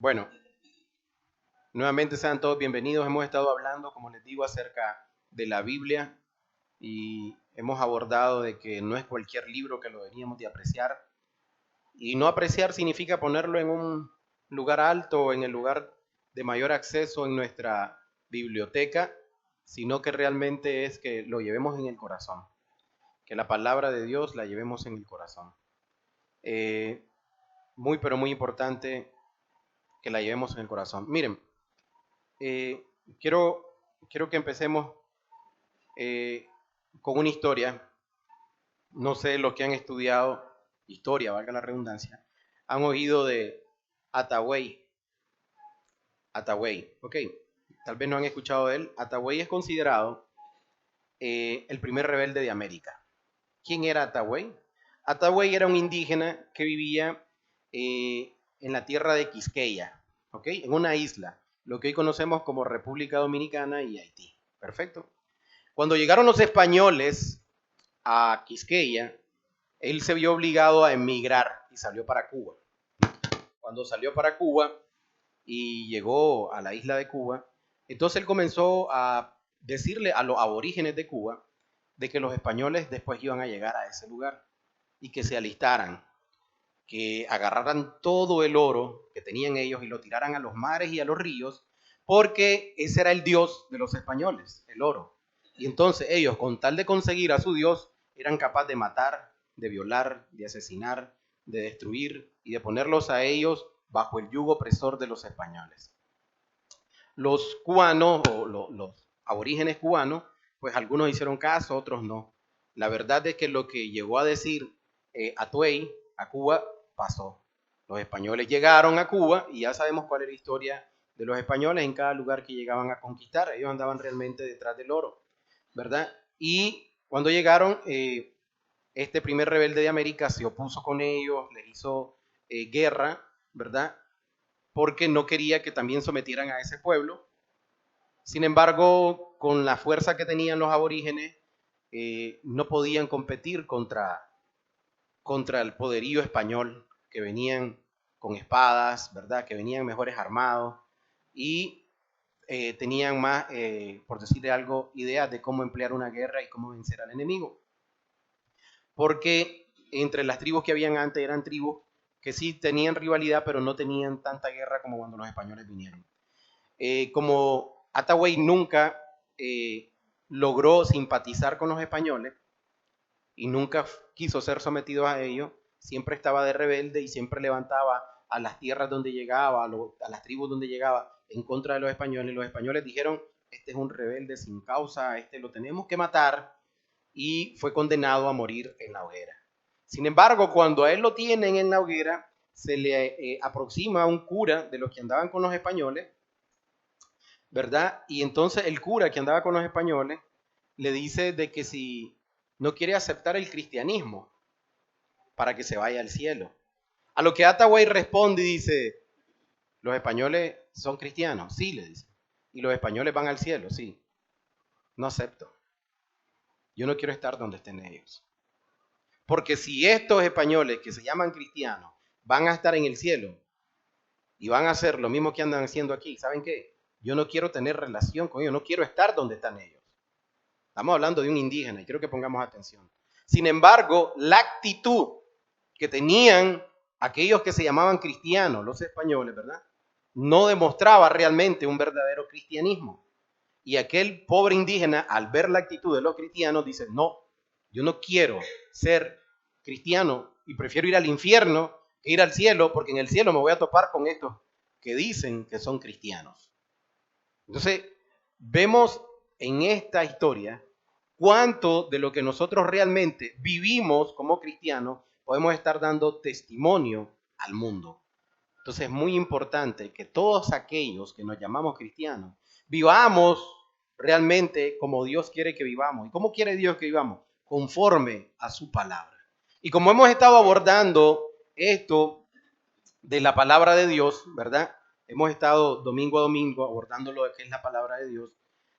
Bueno, nuevamente sean todos bienvenidos. Hemos estado hablando, como les digo, acerca de la Biblia y hemos abordado de que no es cualquier libro que lo deberíamos de apreciar. Y no apreciar significa ponerlo en un lugar alto o en el lugar de mayor acceso en nuestra biblioteca, sino que realmente es que lo llevemos en el corazón, que la palabra de Dios la llevemos en el corazón. Eh, Muy, pero muy importante que la llevemos en el corazón. Miren, eh, quiero, quiero que empecemos eh, con una historia. No sé, los que han estudiado historia, valga la redundancia, han oído de Attaway. Attaway, ok. Tal vez no han escuchado de él. Attaway es considerado el primer rebelde de América. ¿Quién era Attaway? Attaway era un indígena que vivía en la tierra de Quisqueya, ¿ok? En una isla, lo que hoy conocemos como República Dominicana y Haití. Perfecto. Cuando llegaron los españoles a Quisqueya, él se vio obligado a emigrar y salió para Cuba. Cuando salió para Cuba y llegó a la isla de Cuba, entonces él comenzó a decirle a los aborígenes de Cuba de que los españoles después iban a llegar a ese lugar y que se alistaran, que agarraran todo el oro que tenían ellos y lo tiraran a los mares y a los ríos, porque ese era el dios de los españoles, el oro. Y entonces ellos, con tal de conseguir a su dios, eran capaces de matar, de violar, de asesinar, de destruir y de ponerlos a ellos bajo el yugo opresor de los españoles. Los cubanos o los aborígenes cubanos, pues algunos hicieron caso, otros no. La verdad es que lo que llegó a decir Atuey a Cuba pasó. Los españoles llegaron a Cuba y ya sabemos cuál es la historia de los españoles en cada lugar que llegaban a conquistar. Ellos andaban realmente detrás del oro, ¿verdad? Y cuando llegaron, este primer rebelde de América se opuso con ellos, les hizo guerra, ¿verdad? Porque no quería que también sometieran a ese pueblo. Sin embargo, con la fuerza que tenían los aborígenes, no podían competir contra el poderío español, que venían con espadas, ¿verdad? Que venían mejores armados y tenían más, por decirle algo, ideas de cómo emplear una guerra y cómo vencer al enemigo. Porque entre las tribus que habían antes eran tribus que sí tenían rivalidad, pero no tenían tanta guerra como cuando los españoles vinieron. Como Attaway nunca logró simpatizar con los españoles y nunca quiso ser sometido a ellos, siempre estaba de rebelde y siempre levantaba a las tierras donde llegaba, a las tribus donde llegaba en contra de los españoles. Los españoles dijeron, este es un rebelde sin causa, este lo tenemos que matar, y fue condenado a morir en la hoguera. Sin embargo, cuando a él lo tienen en la hoguera, se le aproxima un cura de los que andaban con los españoles, ¿verdad? Y entonces el cura que andaba con los españoles le dice de que si no quiere aceptar el cristianismo para que se vaya al cielo. A lo que Attaway responde y dice, ¿los españoles son cristianos? Sí, le dice. ¿Y los españoles van al cielo? Sí. No acepto. Yo no quiero estar donde estén ellos. Porque si estos españoles que se llaman cristianos van a estar en el cielo y van a hacer lo mismo que andan haciendo aquí, ¿saben qué? Yo no quiero tener relación con ellos, no quiero estar donde están ellos. Estamos hablando de un indígena y quiero que pongamos atención. Sin embargo, la actitud que tenían aquellos que se llamaban cristianos, los españoles, ¿verdad? No demostraba realmente un verdadero cristianismo. Y aquel pobre indígena, al ver la actitud de los cristianos, dice, no, yo no quiero ser cristiano y prefiero ir al infierno que ir al cielo, porque en el cielo me voy a topar con estos que dicen que son cristianos. Entonces, vemos en esta historia cuánto de lo que nosotros realmente vivimos como cristianos podemos estar dando testimonio al mundo. Entonces es muy importante que todos aquellos que nos llamamos cristianos vivamos realmente como Dios quiere que vivamos. ¿Y cómo quiere Dios que vivamos? Conforme a su palabra. Y como hemos estado abordando esto de la palabra de Dios, ¿verdad? Hemos estado domingo a domingo abordando lo que es la palabra de Dios.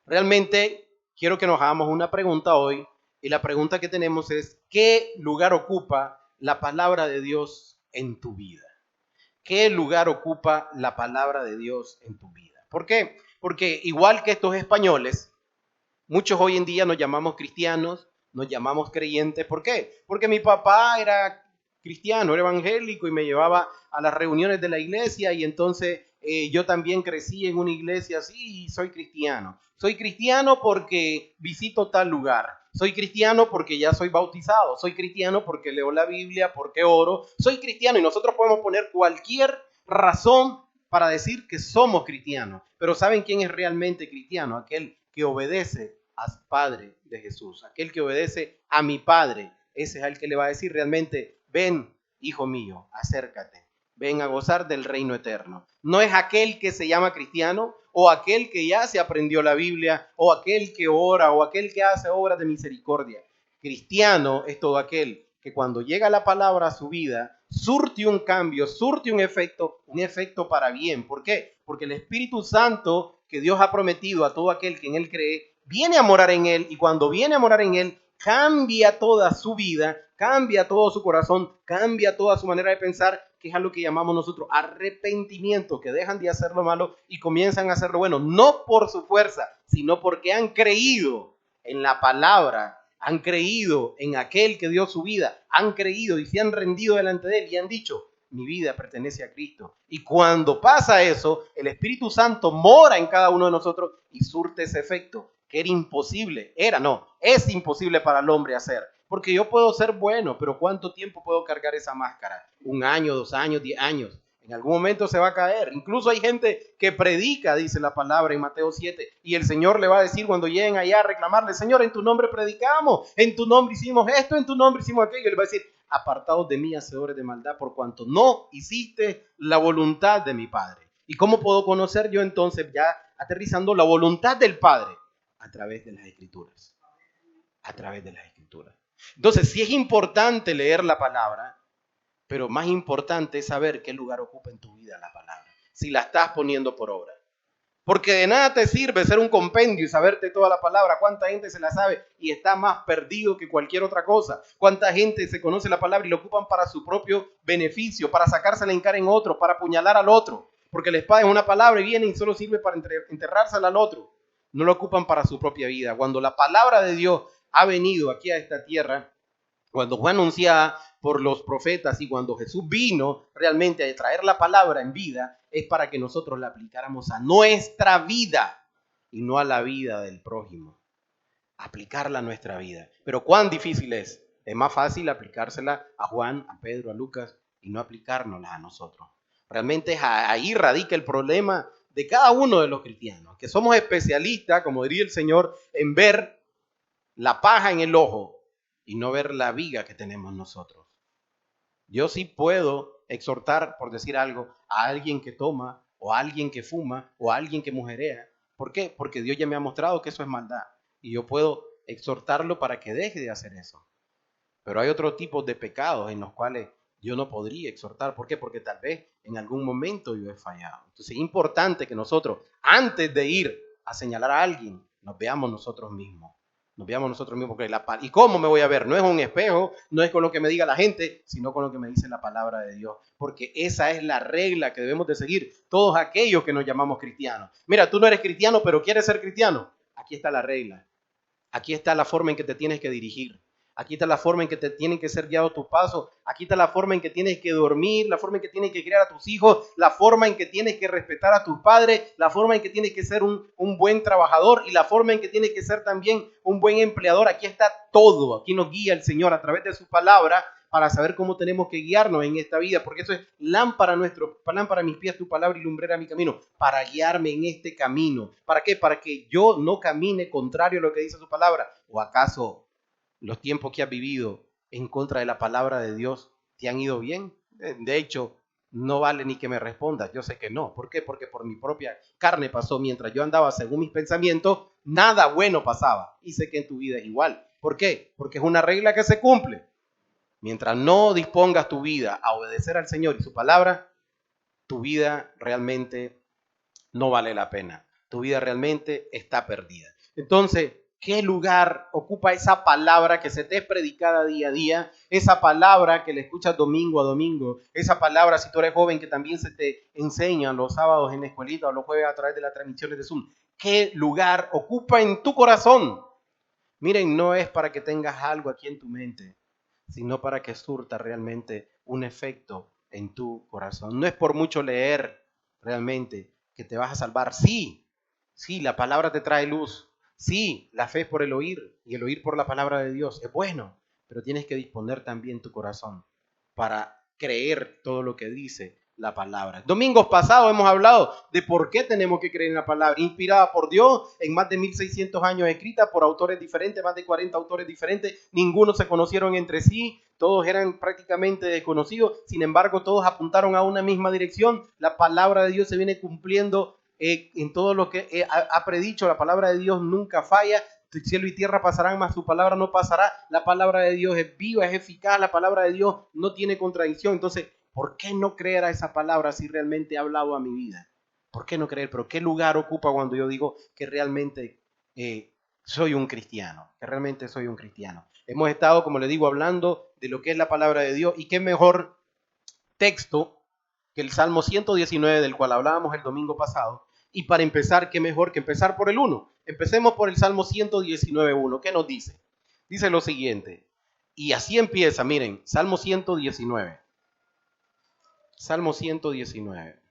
Realmente quiero que nos hagamos una pregunta hoy y la pregunta que tenemos es, ¿qué lugar ocupa la palabra de Dios en tu vida? ¿Qué lugar ocupa la palabra de Dios en tu vida? ¿Por qué? Porque igual que estos españoles, muchos hoy en día nos llamamos cristianos, nos llamamos creyentes. ¿Por qué? Porque mi papá era cristiano, era evangélico y me llevaba a las reuniones de la iglesia y entonces yo también crecí en una iglesia así y soy cristiano. Soy cristiano porque visito tal lugar. Soy cristiano porque ya soy bautizado. Soy cristiano porque leo la Biblia, porque oro. Soy cristiano y nosotros podemos poner cualquier razón para decir que somos cristianos. Pero ¿saben quién es realmente cristiano? Aquel que obedece al Padre de Jesús, aquel que obedece a mi Padre. Ese es el que le va a decir realmente, ven, hijo mío, acércate, ven a gozar del reino eterno. No es aquel que se llama cristiano o aquel que ya se aprendió la Biblia o aquel que ora o aquel que hace obras de misericordia. Cristiano es todo aquel que cuando llega la palabra a su vida, surte un cambio, surte un efecto para bien. ¿Por qué? Porque el Espíritu Santo que Dios ha prometido a todo aquel que en él cree, viene a morar en él y cuando viene a morar en él, cambia toda su vida, cambia todo su corazón, cambia toda su manera de pensar, que es a lo que llamamos nosotros arrepentimiento, que dejan de hacer lo malo y comienzan a hacer lo bueno, no por su fuerza, sino porque han creído en la palabra, han creído en aquel que dio su vida, han creído y se han rendido delante de él y han dicho, mi vida pertenece a Cristo. Y cuando pasa eso, el Espíritu Santo mora en cada uno de nosotros y surte ese efecto que era imposible, es imposible para el hombre hacer. Porque yo puedo ser bueno, pero ¿cuánto tiempo puedo cargar esa máscara? 1 año, 2 años, 10 años. En algún momento se va a caer. Incluso hay gente que predica, dice la palabra en Mateo 7, y el Señor le va a decir cuando lleguen allá a reclamarle, Señor, en tu nombre predicamos, en tu nombre hicimos esto, en tu nombre hicimos aquello. Y le va a decir, apartados de mí, hacedores de maldad, por cuanto no hiciste la voluntad de mi Padre. ¿Y cómo puedo conocer yo entonces, ya aterrizando, la voluntad del Padre? A través de las Escrituras. A través de las Escrituras. Entonces, sí es importante leer la palabra, pero más importante es saber qué lugar ocupa en tu vida la palabra, si la estás poniendo por obra. Porque de nada te sirve ser un compendio y saberte toda la palabra. ¿Cuánta gente se la sabe y está más perdido que cualquier otra cosa? ¿Cuánta gente se conoce la palabra y la ocupan para su propio beneficio, para sacársela en cara en otro, para apuñalar al otro? Porque la espada es una palabra y viene y solo sirve para enterrársela al otro. No lo ocupan para su propia vida. Cuando la palabra de Dios ha venido aquí a esta tierra, cuando fue anunciada por los profetas y cuando Jesús vino realmente a traer la palabra en vida, es para que nosotros la aplicáramos a nuestra vida y no a la vida del prójimo. Aplicarla a nuestra vida. Pero ¿cuán difícil es? Es más fácil aplicársela a Juan, a Pedro, a Lucas y no aplicárnosla a nosotros. Realmente ahí radica el problema de cada uno de los cristianos, que somos especialistas, como diría el Señor, en ver la paja en el ojo y no ver la viga que tenemos nosotros. Yo sí puedo exhortar, por decir algo, a alguien que toma, o a alguien que fuma, o a alguien que mujerea. ¿Por qué? Porque Dios ya me ha mostrado que eso es maldad. Y yo puedo exhortarlo para que deje de hacer eso. Pero hay otros tipos de pecados en los cuales yo no podría exhortar. ¿Por qué? Porque tal vez en algún momento yo he fallado. Entonces es importante que nosotros, antes de ir a señalar a alguien, nos veamos nosotros mismos. Nos veamos nosotros mismos. Porque ¿y cómo me voy a ver? No es un espejo, no es con lo que me diga la gente, sino con lo que me dice la palabra de Dios. Porque esa es la regla que debemos de seguir todos aquellos que nos llamamos cristianos. Mira, tú no eres cristiano, pero quieres ser cristiano. Aquí está la regla. Aquí está la forma en que te tienes que dirigir. Aquí está la forma en que te tienen que ser guiados tus pasos. Aquí está la forma en que tienes que dormir, la forma en que tienes que criar a tus hijos, la forma en que tienes que respetar a tus padres, la forma en que tienes que ser un buen trabajador y la forma en que tienes que ser también un buen empleador. Aquí está todo. Aquí nos guía el Señor a través de su palabra para saber cómo tenemos que guiarnos en esta vida, porque eso es lámpara a mis pies tu palabra y lumbrera mi camino, para guiarme en este camino. ¿Para qué? Para que yo no camine contrario a lo que dice su palabra. ¿O acaso los tiempos que has vivido en contra de la palabra de Dios te han ido bien? De hecho, no vale ni que me respondas. Yo sé que no. ¿Por qué? Porque por mi propia carne pasó. Mientras yo andaba según mis pensamientos, nada bueno pasaba. Y sé que en tu vida es igual. ¿Por qué? Porque es una regla que se cumple. Mientras no dispongas tu vida a obedecer al Señor y su palabra, tu vida realmente no vale la pena. Tu vida realmente está perdida. Entonces, ¿Qué lugar ocupa esa palabra que se te es predicada día a día? Esa palabra que le escuchas domingo a domingo. Esa palabra, si tú eres joven, que también se te enseña los sábados en la escuelita o los jueves a través de las transmisiones de Zoom. ¿Qué lugar ocupa en tu corazón? Miren, no es para que tengas algo aquí en tu mente, sino para que surta realmente un efecto en tu corazón. No es por mucho leer realmente que te vas a salvar. Sí, sí, la palabra te trae luz. Sí, la fe es por el oír y el oír por la palabra de Dios. Es bueno, pero tienes que disponer también tu corazón para creer todo lo que dice la palabra. Domingos pasados hemos hablado de por qué tenemos que creer en la palabra, inspirada por Dios, en más de 1600 años escrita por autores diferentes, más de 40 autores diferentes, ninguno se conocieron entre sí, todos eran prácticamente desconocidos, sin embargo todos apuntaron a una misma dirección. La palabra de Dios se viene cumpliendo en todo lo que ha predicho. La palabra de Dios nunca falla. Cielo y tierra pasarán, mas su palabra no pasará. La palabra de Dios es viva, es eficaz. La palabra de Dios no tiene contradicción. Entonces, ¿por qué no creer a esa palabra si realmente ha hablado a mi vida? ¿Por qué no creer? Pero ¿qué lugar ocupa cuando yo digo que realmente soy un cristiano? Que realmente soy un cristiano. Hemos estado, como le digo, hablando de lo que es la palabra de Dios. Y qué mejor texto que el Salmo 119, del cual hablábamos el domingo pasado. Y para empezar, qué mejor que empezar por el 1. Empecemos por el Salmo 119.1. ¿Qué nos dice? Dice lo siguiente. Y así empieza, miren, Salmo 119. Salmo 119.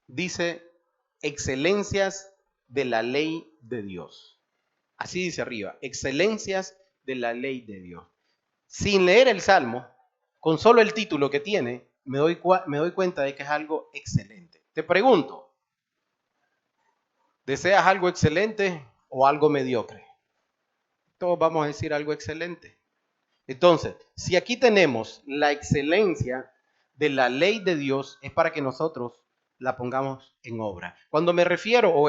Dice, excelencias de la ley de Dios. Así dice arriba, excelencias de la ley de Dios. Sin leer el Salmo, con solo el título que tiene, me doy cuenta de que es algo excelente. Te pregunto, ¿deseas algo excelente o algo mediocre? Todos vamos a decir algo excelente. Entonces, si aquí tenemos la excelencia de la ley de Dios, es para que nosotros la pongamos en obra. Cuando me refiero,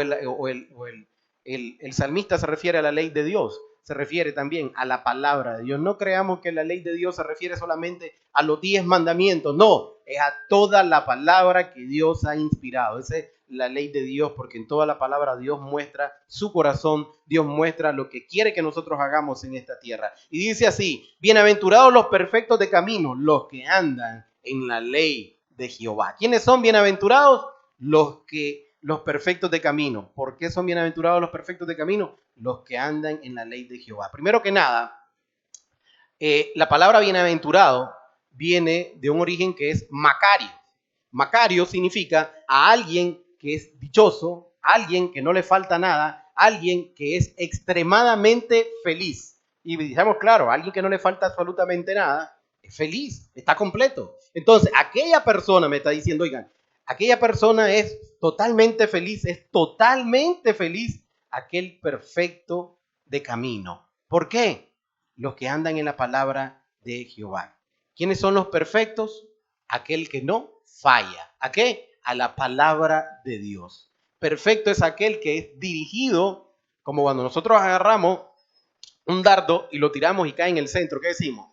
el salmista se refiere a la ley de Dios, se refiere también a la palabra de Dios. No creamos que la ley de Dios se refiere solamente a los 10 mandamientos, no, es a toda la palabra que Dios ha inspirado. Esa es la ley de Dios, porque en toda la palabra Dios muestra su corazón, Dios muestra lo que quiere que nosotros hagamos en esta tierra. Y dice así, bienaventurados los perfectos de camino, los que andan en la ley de Jehová. ¿Quiénes son bienaventurados? Los perfectos de camino. ¿Por qué son bienaventurados los perfectos de camino? Los que andan en la ley de Jehová. Primero que nada, la palabra bienaventurado viene de un origen que es macario. Macario significa a alguien que es dichoso, alguien que no le falta nada, alguien que es extremadamente feliz. Y dijimos, claro, alguien que no le falta absolutamente nada, es feliz, está completo. Entonces, aquella persona me está diciendo, oigan, aquella persona es totalmente feliz, aquel perfecto de camino. ¿Por qué? Los que andan en la palabra de Jehová. ¿Quiénes son los perfectos? Aquel que no falla. ¿A qué? A la palabra de Dios. Perfecto es aquel que es dirigido, como cuando nosotros agarramos un dardo y lo tiramos y cae en el centro. ¿Qué decimos?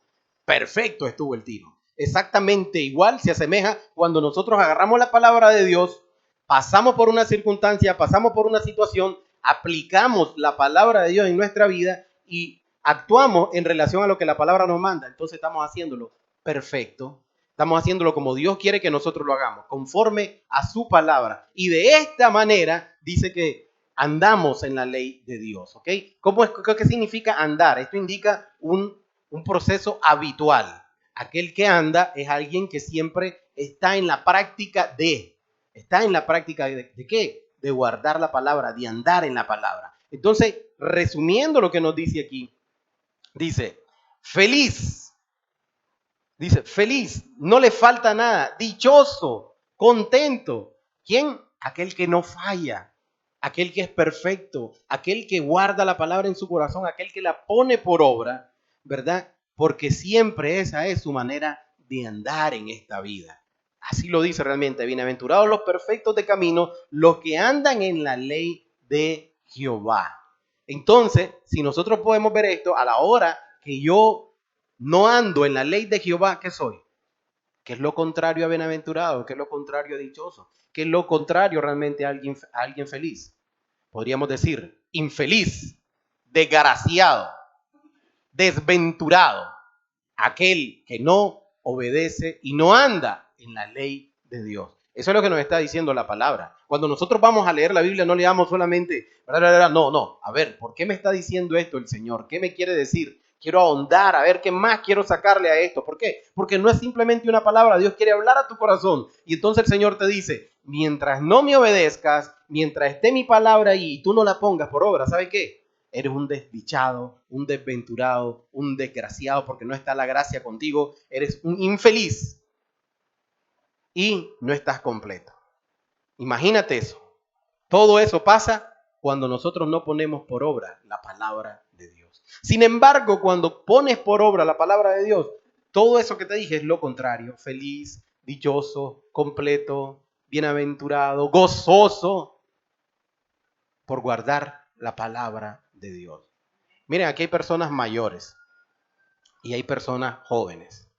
Perfecto estuvo el tiro. Exactamente igual se asemeja cuando nosotros agarramos la palabra de Dios, pasamos por una circunstancia, pasamos por una situación, aplicamos la palabra de Dios en nuestra vida y actuamos en relación a lo que la palabra nos manda. Entonces estamos haciéndolo perfecto. Estamos haciéndolo como Dios quiere que nosotros lo hagamos, conforme a su palabra. Y de esta manera dice que andamos en la ley de Dios. ¿Ok? ¿Qué significa andar? Esto indica un proceso habitual. Aquel que anda es alguien que siempre está en la práctica de. ¿Está en la práctica de qué? De guardar la palabra, de andar en la palabra. Entonces, resumiendo lo que nos dice aquí, dice, feliz. Dice, feliz, no le falta nada, dichoso, contento. ¿Quién? Aquel que no falla, aquel que es perfecto, aquel que guarda la palabra en su corazón, aquel que la pone por obra, ¿verdad? Porque siempre esa es su manera de andar en esta vida. Así lo dice realmente, bienaventurados los perfectos de camino, los que andan en la ley de Jehová. Entonces, si nosotros podemos ver esto, a la hora que yo no ando en la ley de Jehová, ¿qué soy? ¿Qué es lo contrario a bienaventurado? ¿Qué es lo contrario a dichoso? ¿Qué es lo contrario realmente a alguien feliz? Podríamos decir infeliz, desgraciado, desventurado, aquel que no obedece y no anda en la ley de Dios. Eso es lo que nos está diciendo la palabra. Cuando nosotros vamos a leer la Biblia, no leamos solamente, no, a ver, ¿por qué me está diciendo esto el Señor? ¿Qué me quiere decir? Quiero ahondar, a ver qué más quiero sacarle a esto. ¿Por qué? Porque no es simplemente una palabra, Dios quiere hablar a tu corazón. Y entonces el Señor te dice, mientras no me obedezcas, mientras esté mi palabra ahí y tú no la pongas por obra, ¿sabe qué? Eres un desdichado, un desventurado, un desgraciado porque no está la gracia contigo. Eres un infeliz y no estás completo. Imagínate eso. Todo eso pasa cuando nosotros no ponemos por obra la palabra de Dios. Sin embargo, cuando pones por obra la palabra de Dios, todo eso que te dije es lo contrario. Feliz, dichoso, completo, bienaventurado, gozoso por guardar la palabra de Dios. Miren, aquí hay personas mayores y hay personas jóvenes.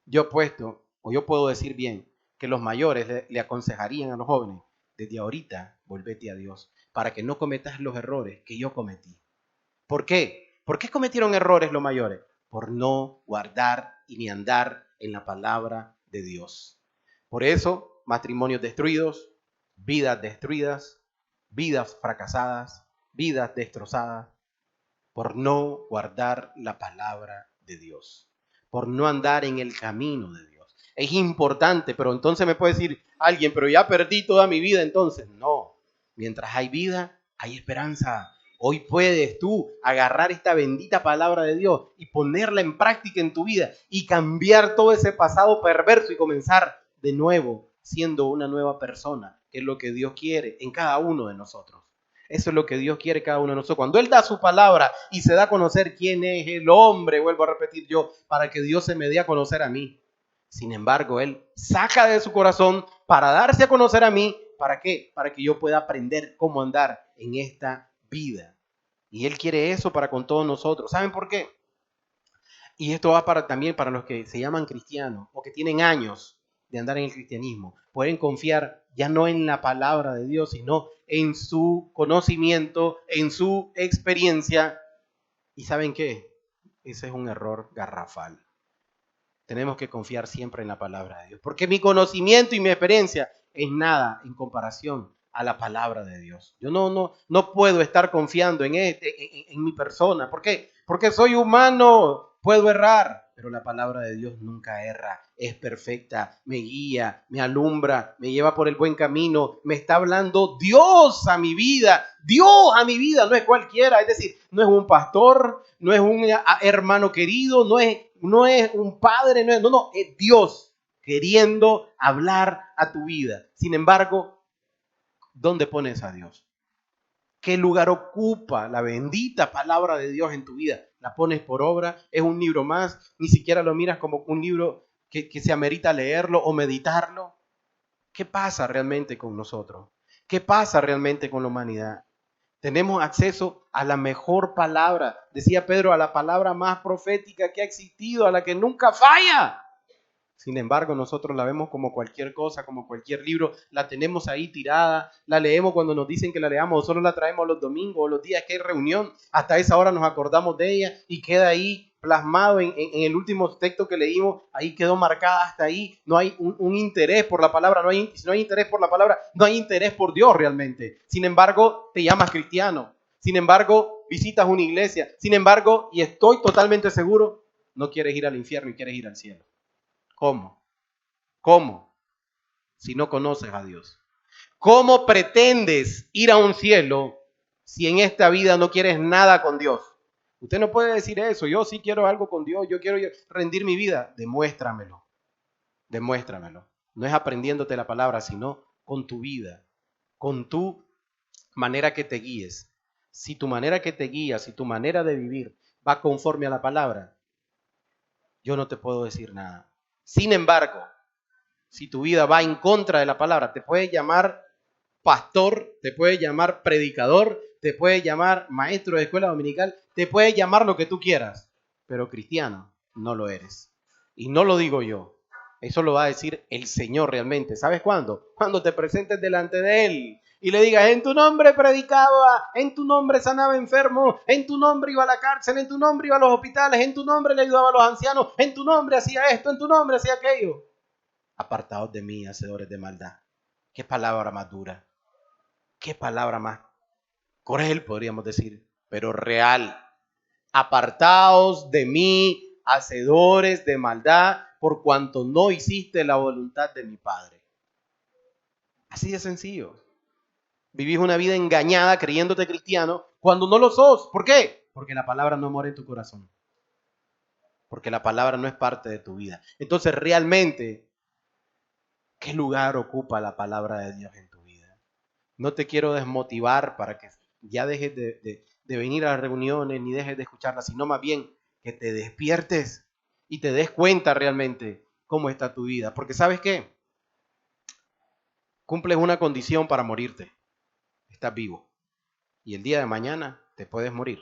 Yo puedo decir bien que los mayores le aconsejarían a los jóvenes, desde ahorita volvete a Dios, para que no cometas los errores que yo cometí. ¿Por qué? ¿Por qué cometieron errores los mayores? Por no guardar y ni andar en la palabra de Dios. Por eso, matrimonios destruidos, vidas destruidas, vidas fracasadas, vidas destrozadas, por no guardar la palabra de Dios, por no andar en el camino de Dios. Es importante, pero entonces me puede decir alguien, pero ya perdí toda mi vida entonces. No, mientras hay vida, hay esperanza. Hoy puedes tú agarrar esta bendita palabra de Dios y ponerla en práctica en tu vida y cambiar todo ese pasado perverso y comenzar de nuevo siendo una nueva persona, que es lo que Dios quiere en cada uno de nosotros. Eso es lo que Dios quiere cada uno de nosotros. Cuando Él da su palabra y se da a conocer quién es el hombre, vuelvo a repetir yo, para que Dios se me dé a conocer a mí. Sin embargo, Él saca de su corazón para darse a conocer a mí. ¿Para qué? Para que yo pueda aprender cómo andar en esta vida. Y Él quiere eso para con todos nosotros. ¿Saben por qué? Y esto va también para los que se llaman cristianos o que tienen años de andar en el cristianismo. Pueden confiar ya no en la palabra de Dios, sino en su conocimiento, en su experiencia. ¿Y saben qué? Ese es un error garrafal. Tenemos que confiar siempre en la palabra de Dios, porque mi conocimiento y mi experiencia es nada en comparación a la palabra de Dios. Yo no puedo estar confiando en mi persona. ¿Por qué? Porque soy humano, puedo errar, pero la palabra de Dios nunca erra, es perfecta, me guía, me alumbra, me lleva por el buen camino, me está hablando Dios a mi vida, no es cualquiera, es decir, no es un pastor, no es un hermano querido, no es un padre, es Dios queriendo hablar a tu vida. Sin embargo, ¿dónde pones a Dios? ¿Qué lugar ocupa la bendita palabra de Dios en tu vida? ¿La pones por obra? ¿Es un libro más? ¿Ni siquiera lo miras como un libro que se amerita leerlo o meditarlo? ¿Qué pasa realmente con nosotros? ¿Qué pasa realmente con la humanidad? Tenemos acceso a la mejor palabra, decía Pedro, a la palabra más profética que ha existido, a la que nunca falla. Sin embargo, nosotros la vemos como cualquier cosa, como cualquier libro, la tenemos ahí tirada, la leemos cuando nos dicen que la leamos, o solo la traemos los domingos o los días que hay reunión, hasta esa hora nos acordamos de ella y queda ahí plasmado en el último texto que leímos, ahí quedó marcada hasta ahí, no hay un interés por la palabra, si no hay interés por la palabra, no hay interés por Dios realmente. Sin embargo, te llamas cristiano, sin embargo, visitas una iglesia, sin embargo, y estoy totalmente seguro, no quieres ir al infierno y quieres ir al cielo. ¿Cómo? ¿Cómo? Si no conoces a Dios. ¿Cómo pretendes ir a un cielo si en esta vida no quieres nada con Dios? Usted no puede decir eso. Yo sí quiero algo con Dios. Yo quiero rendir mi vida. Demuéstramelo. Demuéstramelo. No es aprendiéndote la palabra, sino con tu vida, con tu manera que te guíes. Si tu manera que te guía, si tu manera de vivir va conforme a la palabra, yo no te puedo decir nada. Sin embargo, si tu vida va en contra de la palabra, te puede llamar pastor, te puede llamar predicador, te puede llamar maestro de escuela dominical, te puede llamar lo que tú quieras, pero cristiano no lo eres. Y no lo digo yo, Eso lo va a decir el Señor realmente. ¿Sabes cuándo? Cuando te presentes delante de Él y le digas, en tu nombre predicaba, en tu nombre sanaba enfermos, en tu nombre iba a la cárcel, en tu nombre iba a los hospitales, en tu nombre le ayudaba a los ancianos, en tu nombre hacía esto, en tu nombre hacía aquello. Apartaos de mí, hacedores de maldad. Qué palabra más dura. Qué palabra más cruel, podríamos decir, pero real. Apartaos de mí, hacedores de maldad, por cuanto no hiciste la voluntad de mi Padre. Así de sencillo. Vivís una vida engañada creyéndote cristiano cuando no lo sos. ¿Por qué? Porque la palabra no mora en tu corazón. Porque la palabra no es parte de tu vida. Entonces, realmente, ¿qué lugar ocupa la palabra de Dios en tu vida? No te quiero desmotivar para que ya dejes de venir a las reuniones ni dejes de escucharlas, sino más bien que te despiertes y te des cuenta realmente cómo está tu vida. Porque ¿sabes qué? Cumples una condición para morirte. Estás vivo. Y el día de mañana te puedes morir.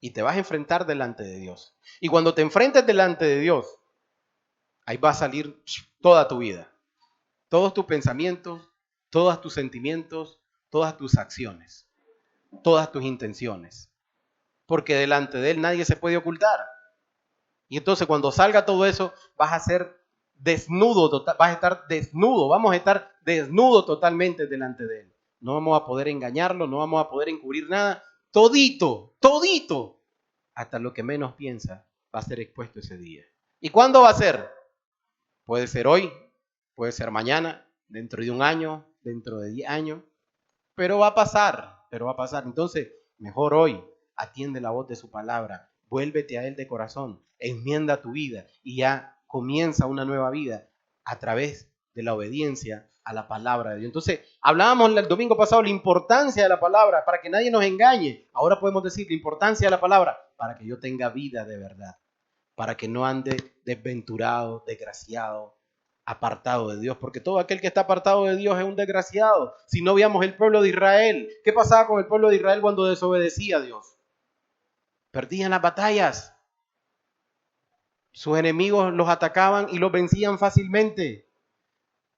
Y te vas a enfrentar delante de Dios. Y cuando te enfrentes delante de Dios, ahí va a salir toda tu vida. Todos tus pensamientos, todos tus sentimientos, todas tus acciones, todas tus intenciones. Porque delante de Él nadie se puede ocultar. Y entonces cuando salga todo eso, vas a ser desnudo, vas a estar desnudo, vamos a estar desnudo totalmente delante de Él. No vamos a poder engañarlo, no vamos a poder encubrir nada. Todito, todito, hasta lo que menos piensa, va a ser expuesto ese día. ¿Y cuándo va a ser? Puede ser hoy, puede ser mañana, dentro de un año, dentro de 10 años, pero va a pasar, Entonces, mejor hoy, atiende la voz de su palabra, vuélvete a Él de corazón, enmienda tu vida y ya comienza una nueva vida a través de la obediencia a la palabra de Dios. Entonces, hablábamos el domingo pasado la importancia de la palabra para que nadie nos engañe. Ahora podemos decir la importancia de la palabra para que yo tenga vida de verdad, para que no ande desventurado, desgraciado, apartado de Dios, porque todo aquel que está apartado de Dios es un desgraciado. Si no veíamos el pueblo de Israel, ¿qué pasaba con el pueblo de Israel cuando desobedecía a Dios? Perdían las batallas. Sus enemigos los atacaban y los vencían fácilmente.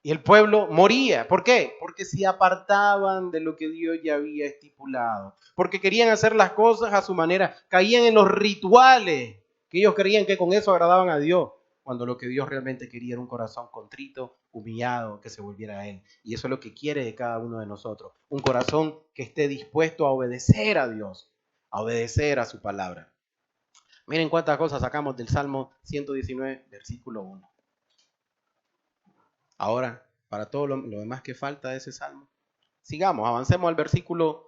Y el pueblo moría. ¿Por qué? Porque se apartaban de lo que Dios ya había estipulado. Porque querían hacer las cosas a su manera. Caían en los rituales que ellos creían que con eso agradaban a Dios, cuando lo que Dios realmente quería era un corazón contrito, humillado, que se volviera a Él. Y eso es lo que quiere de cada uno de nosotros. Un corazón que esté dispuesto a obedecer a Dios, a obedecer a su palabra. Miren cuántas cosas sacamos del Salmo 119, versículo 1. Ahora, para todo lo demás que falta de ese Salmo, sigamos, avancemos al versículo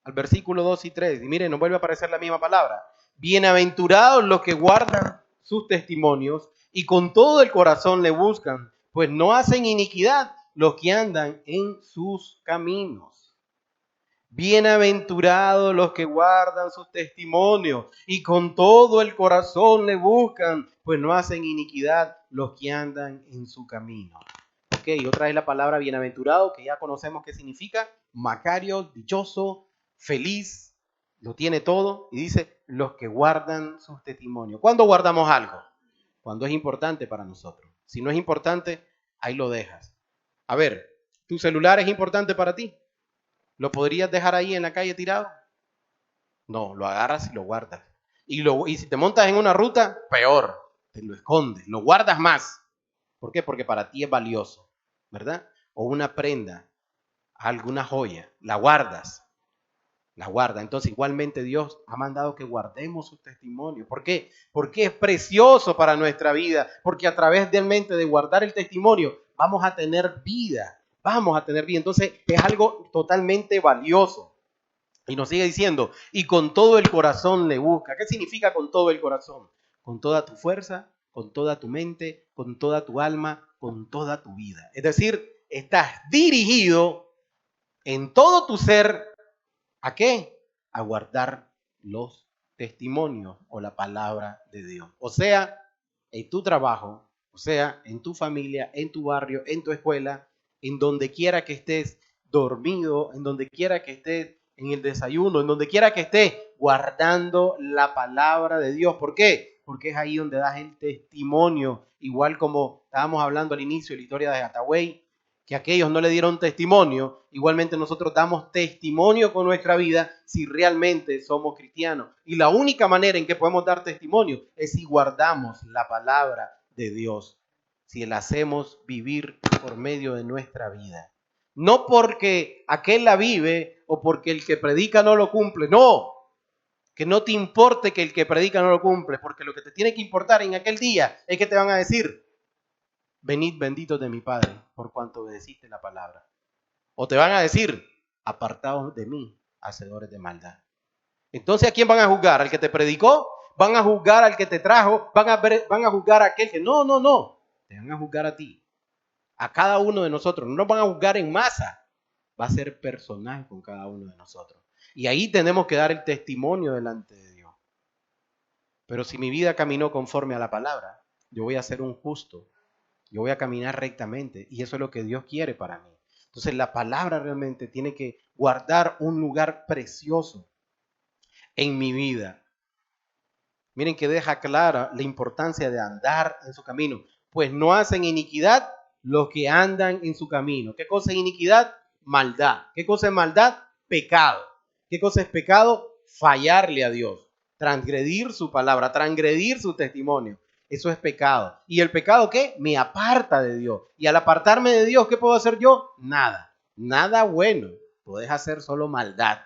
2 y 3. Y miren, nos vuelve a aparecer la misma palabra. Bienaventurados los que guardan sus testimonios y con todo el corazón le buscan, pues no hacen iniquidad los que andan en sus caminos. Bienaventurados los que guardan sus testimonios y con todo el corazón le buscan, pues no hacen iniquidad los que andan en su camino. Ok, otra vez la palabra bienaventurado, que ya conocemos qué significa. Macario, dichoso, feliz, lo tiene todo. Y dice, los que guardan sus testimonios. ¿Cuándo guardamos algo? Cuando es importante para nosotros. Si no es importante, ahí lo dejas. A ver, ¿tu celular es importante para ti? ¿Lo podrías dejar ahí en la calle tirado? No, lo agarras y lo guardas. Y si te montas en una ruta, peor, te lo escondes, lo guardas más. ¿Por qué? Porque para ti es valioso, ¿verdad? O una prenda, alguna joya, la guardas. Entonces, igualmente Dios ha mandado que guardemos sus testimonios. ¿Por qué? Porque es precioso para nuestra vida. Porque a través de guardar el testimonio, vamos a tener vida. Entonces, es algo totalmente valioso. Y nos sigue diciendo, y con todo el corazón le busca. ¿Qué significa con todo el corazón? Con toda tu fuerza, con toda tu mente, con toda tu alma, con toda tu vida. Es decir, estás dirigido en todo tu ser, ¿a qué? A guardar los testimonios o la palabra de Dios. O sea, en tu trabajo, o sea, en tu familia, en tu barrio, en tu escuela, en donde quiera que estés dormido, en donde quiera que estés en el desayuno, en donde quiera que estés guardando la palabra de Dios. ¿Por qué? porque es ahí donde das el testimonio, igual como estábamos hablando al inicio de la historia de Hathaway, que aquellos no le dieron testimonio, igualmente nosotros damos testimonio con nuestra vida si realmente somos cristianos. Y la única manera en que podemos dar testimonio es si guardamos la palabra de Dios, si la hacemos vivir por medio de nuestra vida. No porque aquel la vive o porque el que predica no lo cumple, no. Que no te importe que el que predica no lo cumple, porque lo que te tiene que importar en aquel día es que te van a decir: venid benditos de mi Padre, por cuanto obedeciste la palabra. O te van a decir: apartaos de mí, hacedores de maldad. Entonces, ¿a quién van a juzgar? ¿Al que te predicó? ¿Van a juzgar al que te trajo? ¿Van a juzgar a aquel que...? No. Te van a juzgar a ti. A cada uno de nosotros. No nos van a juzgar en masa. Va a ser personal con cada uno de nosotros. Y ahí tenemos que dar el testimonio delante de Dios. Pero si mi vida caminó conforme a la palabra, yo voy a ser un justo. Yo voy a caminar rectamente. Y eso es lo que Dios quiere para mí. Entonces la palabra realmente tiene que guardar un lugar precioso en mi vida. Miren que deja clara la importancia de andar en su camino. Pues no hacen iniquidad los que andan en su camino. ¿Qué cosa es iniquidad? Maldad. ¿Qué cosa es maldad? Pecado. ¿Qué cosa es pecado? Fallarle a Dios. Transgredir su palabra, transgredir su testimonio. Eso es pecado. ¿Y el pecado qué? Me aparta de Dios. Y al apartarme de Dios, ¿qué puedo hacer yo? Nada. Nada bueno. Puedes hacer solo maldad.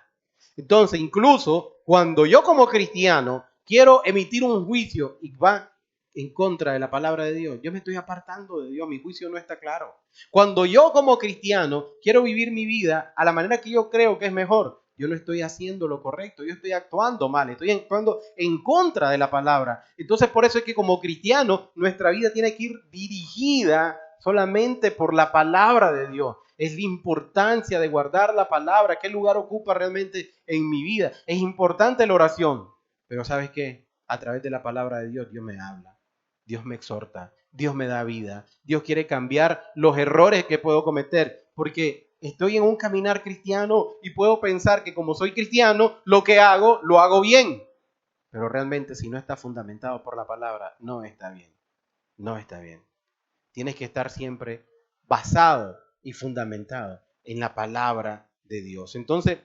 Entonces, incluso cuando yo como cristiano quiero emitir un juicio y va en contra de la palabra de Dios, yo me estoy apartando de Dios, mi juicio no está claro. Cuando yo como cristiano quiero vivir mi vida a la manera que yo creo que es mejor, yo no estoy haciendo lo correcto, yo estoy actuando mal, estoy actuando en contra de la palabra. Entonces, por eso es que como cristiano nuestra vida tiene que ir dirigida solamente por la palabra de Dios. Es la importancia de guardar la palabra, qué lugar ocupa realmente en mi vida. Es importante la oración, pero ¿sabes qué? A través de la palabra de Dios, Dios me habla, Dios me exhorta, Dios me da vida, Dios quiere cambiar los errores que puedo cometer, porque estoy en un caminar cristiano y puedo pensar que como soy cristiano, lo que hago, lo hago bien. Pero realmente si no está fundamentado por la palabra, no está bien, no está bien. Tienes que estar siempre basado y fundamentado en la palabra de Dios. Entonces,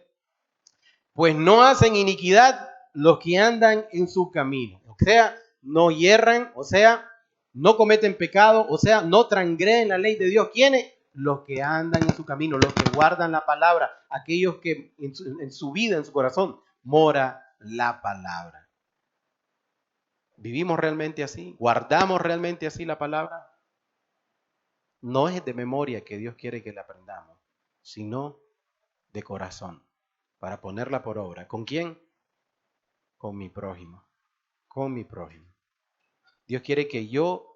pues no hacen iniquidad los que andan en su camino. O sea, no hierran, o sea, no cometen pecado, o sea, no transgreden la ley de Dios. ¿Quiénes? Los que andan en su camino, los que guardan la palabra, aquellos que en su vida, en su corazón, mora la palabra. ¿Vivimos realmente así? ¿Guardamos realmente así la palabra? No es de memoria que Dios quiere que la aprendamos, sino de corazón, para ponerla por obra. ¿Con quién? Con mi prójimo. Con mi prójimo. Dios quiere que yo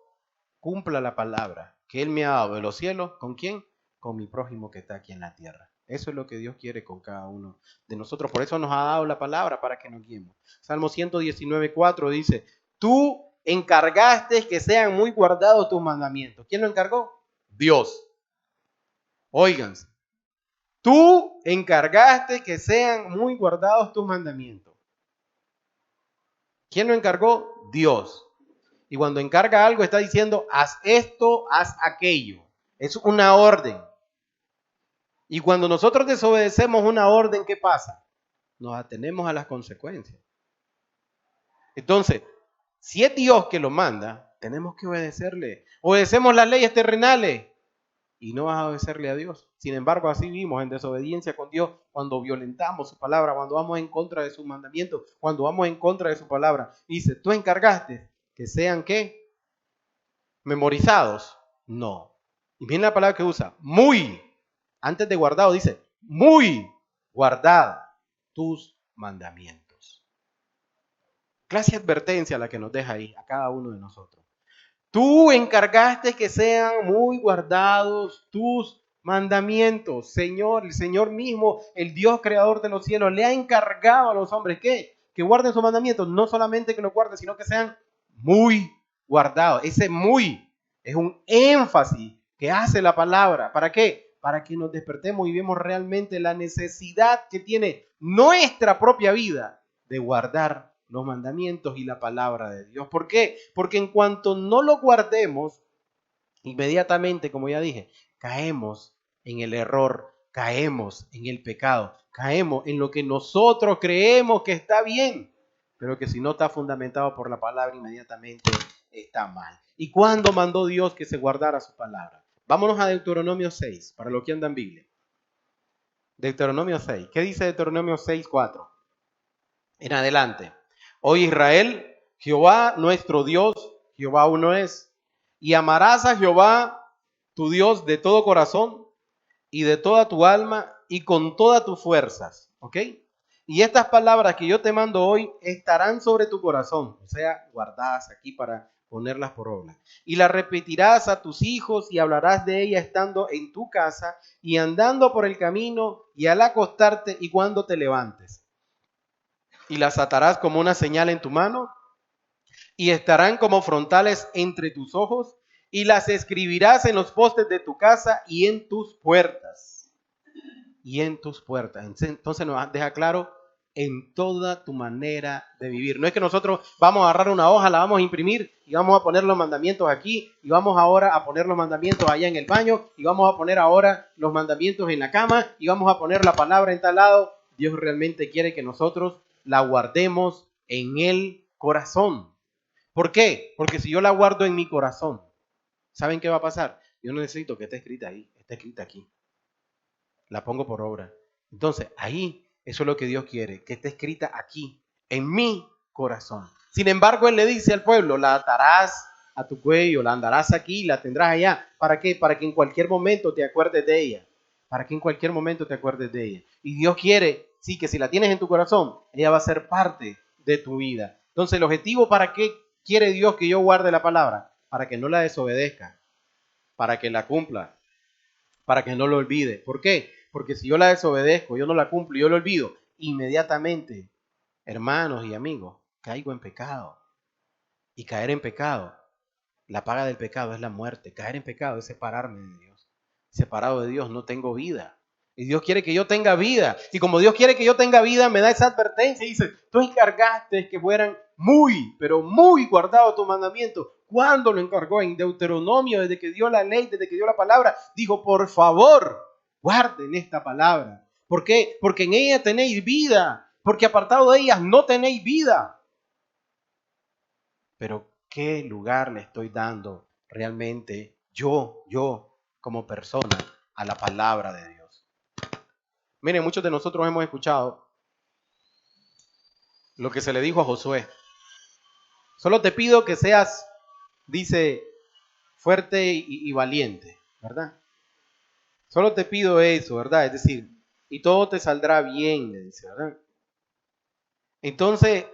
cumpla la palabra que Él me ha dado de los cielos. ¿Con quién? Con mi prójimo que está aquí en la tierra. Eso es lo que Dios quiere con cada uno de nosotros. Por eso nos ha dado la palabra para que nos guiemos. Salmo 119:4 dice: tú encargaste que sean muy guardados tus mandamientos. ¿Quién lo encargó? Dios. Óiganse, tú encargaste que sean muy guardados tus mandamientos. ¿Quién lo encargó? Dios. Y cuando encarga algo está diciendo: haz esto, haz aquello. Es una orden. Y cuando nosotros desobedecemos una orden, ¿qué pasa? Nos atenemos a las consecuencias. Entonces, si es Dios que lo manda, tenemos que obedecerle. Obedecemos las leyes terrenales y no vas a obedecerle a Dios. Sin embargo, así vivimos en desobediencia con Dios cuando violentamos su palabra, cuando vamos en contra de sus mandamientos, cuando vamos en contra de su palabra. Dice: tú encargaste que sean, ¿qué? Memorizados. No. Y viene la palabra que usa: muy. Antes de guardado dice: muy guardada tus mandamientos. Clase de advertencia la que nos deja ahí a cada uno de nosotros. Tú encargaste que sean muy guardados tus mandamientos. Señor, el Señor mismo, el Dios creador de los cielos, le ha encargado a los hombres que guarden sus mandamientos. No solamente que los guarden, sino que sean muy guardados. Ese muy es un énfasis que hace la palabra. ¿Para qué? Para que nos despertemos y vemos realmente la necesidad que tiene nuestra propia vida de guardar los mandamientos y la palabra de Dios. ¿Por qué? Porque en cuanto no lo guardemos, inmediatamente, como ya dije, caemos en el error, caemos en el pecado, caemos en lo que nosotros creemos que está bien, pero que si no está fundamentado por la palabra, inmediatamente está mal. ¿Y cuándo mandó Dios que se guardara su palabra? Vámonos a Deuteronomio 6, para los que andan Biblia. Deuteronomio 6. ¿Qué dice Deuteronomio 6:4? En adelante. Oye Israel, Jehová nuestro Dios, Jehová uno es. Y amarás a Jehová tu Dios de todo corazón y de toda tu alma y con todas tus fuerzas. ¿Ok? Y estas palabras que yo te mando hoy estarán sobre tu corazón, o sea, guardadas aquí para ponerlas por obra. Y las repetirás a tus hijos y hablarás de ellas estando en tu casa y andando por el camino y al acostarte y cuando te levantes. Y las atarás como una señal en tu mano y estarán como frontales entre tus ojos y las escribirás en los postes de tu casa y en tus puertas. Y en tus puertas. Entonces nos deja claro en toda tu manera de vivir. No es que nosotros vamos a agarrar una hoja, la vamos a imprimir y vamos a poner los mandamientos aquí y vamos ahora a poner los mandamientos allá en el baño y vamos a poner ahora los mandamientos en la cama y vamos a poner la palabra en tal lado. Dios realmente quiere que nosotros la guardemos en el corazón. ¿Por qué? Porque si yo la guardo en mi corazón, ¿saben qué va a pasar? Yo no necesito que esté escrita ahí, esté escrita aquí. La pongo por obra. Entonces, ahí, eso es lo que Dios quiere, que esté escrita aquí, en mi corazón. Sin embargo, Él le dice al pueblo, la atarás a tu cuello, la andarás aquí, la tendrás allá. ¿Para qué? Para que en cualquier momento te acuerdes de ella. Para que en cualquier momento te acuerdes de ella. Y Dios quiere, sí, que si la tienes en tu corazón, ella va a ser parte de tu vida. Entonces, el objetivo, ¿para qué quiere Dios que yo guarde la palabra? Para que no la desobedezca, para que la cumpla, para que no lo olvide. ¿Por qué? Porque si yo la desobedezco, yo no la cumplo y yo lo olvido, inmediatamente, hermanos y amigos, caigo en pecado. Y caer en pecado, la paga del pecado es la muerte. Caer en pecado es separarme de Dios. Separado de Dios no tengo vida. Y Dios quiere que yo tenga vida. Y como Dios quiere que yo tenga vida, me da esa advertencia y dice, tú encargaste que fueran muy, pero muy guardados tus mandamientos. ¿Cuándo lo encargó? En Deuteronomio, desde que dio la ley, desde que dio la palabra, dijo, por favor, guarden esta palabra. ¿Por qué? Porque en ella tenéis vida. Porque apartado de ellas no tenéis vida. Pero ¿qué lugar le estoy dando realmente yo como persona a la palabra de Dios? Miren, muchos de nosotros hemos escuchado lo que se le dijo a Josué. Solo te pido que seas, dice, fuerte y valiente, ¿verdad? Solo te pido eso, ¿verdad? Es decir, y todo te saldrá bien, le dice, ¿verdad? Entonces,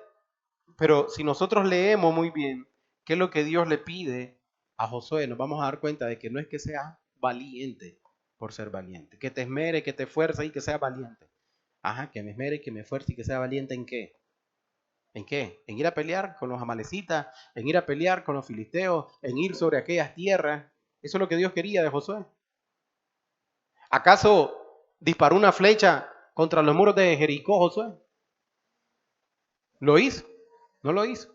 pero si nosotros leemos muy bien qué es lo que Dios le pide a Josué, nos vamos a dar cuenta de que no es que sea valiente por ser valiente, que te esmere, que te esfuerce y que sea valiente. Ajá, que me esmere, que me esfuerce y que sea valiente ¿en qué? ¿En qué? En ir a pelear con los amalecitas, en ir a pelear con los filisteos, en ir sobre aquellas tierras. Eso es lo que Dios quería de Josué. ¿Acaso disparó una flecha contra los muros de Jericó, Josué? ¿Lo hizo? No lo hizo.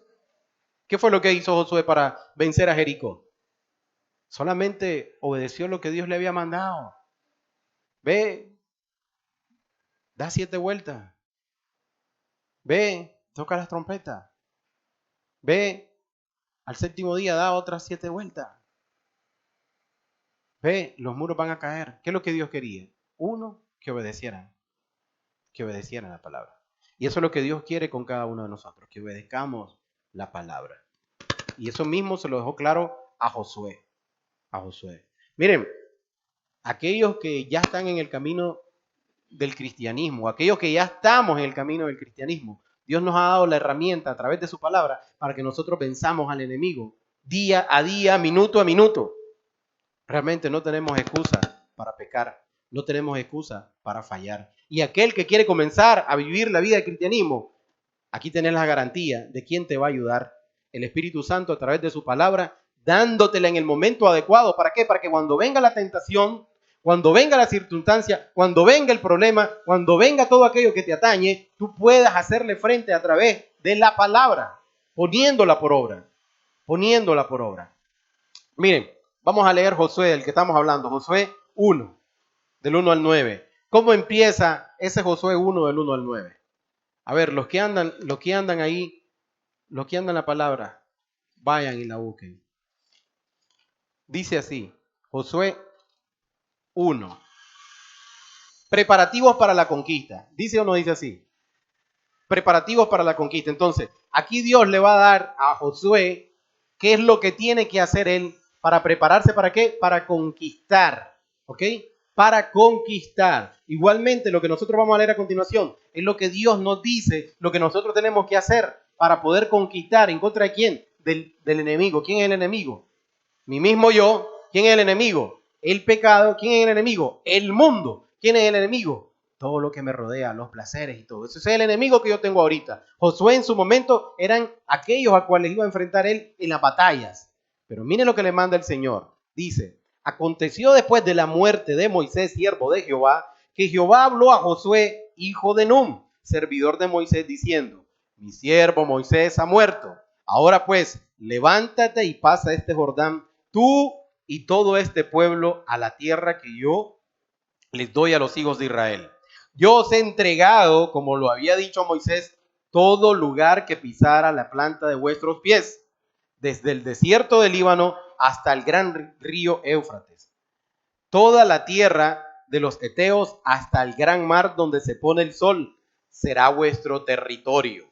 ¿Qué fue lo que hizo Josué para vencer a Jericó? Solamente obedeció lo que Dios le había mandado. Ve, da 7 vueltas. Ve, toca las trompetas. Ve, al 7º día da otras 7 vueltas. Ve, los muros van a caer. ¿Qué es lo que Dios quería? Uno, que obedecieran la palabra. Y eso es lo que Dios quiere con cada uno de nosotros, que obedezcamos la palabra. Y eso mismo se lo dejó claro a Josué. Miren, aquellos que ya están en el camino del cristianismo, aquellos que ya estamos en el camino del cristianismo, Dios nos ha dado la herramienta a través de su palabra para que nosotros venzamos al enemigo día a día, minuto a minuto. Realmente no tenemos excusa para pecar, no tenemos excusa para fallar. Y aquel que quiere comenzar a vivir la vida del cristianismo, aquí tenés la garantía de quién te va a ayudar. El Espíritu Santo a través de su palabra, dándotela en el momento adecuado. ¿Para qué? Para que cuando venga la tentación, cuando venga la circunstancia, cuando venga el problema, cuando venga todo aquello que te atañe, tú puedas hacerle frente a través de la palabra, poniéndola por obra, poniéndola por obra. Miren, vamos a leer Josué, del que estamos hablando, Josué 1, del 1 al 9. ¿Cómo empieza ese Josué 1 del 1 al 9? A ver, los que andan ahí, los que andan la palabra, vayan y la busquen. Dice así, Josué 1. Preparativos para la conquista. ¿Dice o no dice así? Preparativos para la conquista. Entonces, aquí Dios le va a dar a Josué qué es lo que tiene que hacer él para prepararse. ¿Para qué? Para conquistar. ¿Ok? Para conquistar. Igualmente, lo que nosotros vamos a leer a continuación es lo que Dios nos dice, lo que nosotros tenemos que hacer para poder conquistar. ¿En contra de quién? Del enemigo. ¿Quién es el enemigo? Mi mismo yo. ¿Quién es el enemigo? El pecado. ¿Quién es el enemigo? El mundo. ¿Quién es el enemigo? Todo lo que me rodea, los placeres y todo. Ese es el enemigo que yo tengo ahorita. Josué en su momento eran aquellos a cuales iba a enfrentar él en las batallas. Pero miren lo que le manda el Señor. Dice, aconteció después de la muerte de Moisés, siervo de Jehová, que Jehová habló a Josué, hijo de Nun, servidor de Moisés, diciendo, mi siervo Moisés ha muerto. Ahora pues, levántate y pasa este Jordán, tú y todo este pueblo, a la tierra que yo les doy a los hijos de Israel. Yo os he entregado, como lo había dicho Moisés, todo lugar que pisara la planta de vuestros pies, desde el desierto del Líbano hasta el gran río Éufrates, toda la tierra de los heteos hasta el gran mar donde se pone el sol, será vuestro territorio.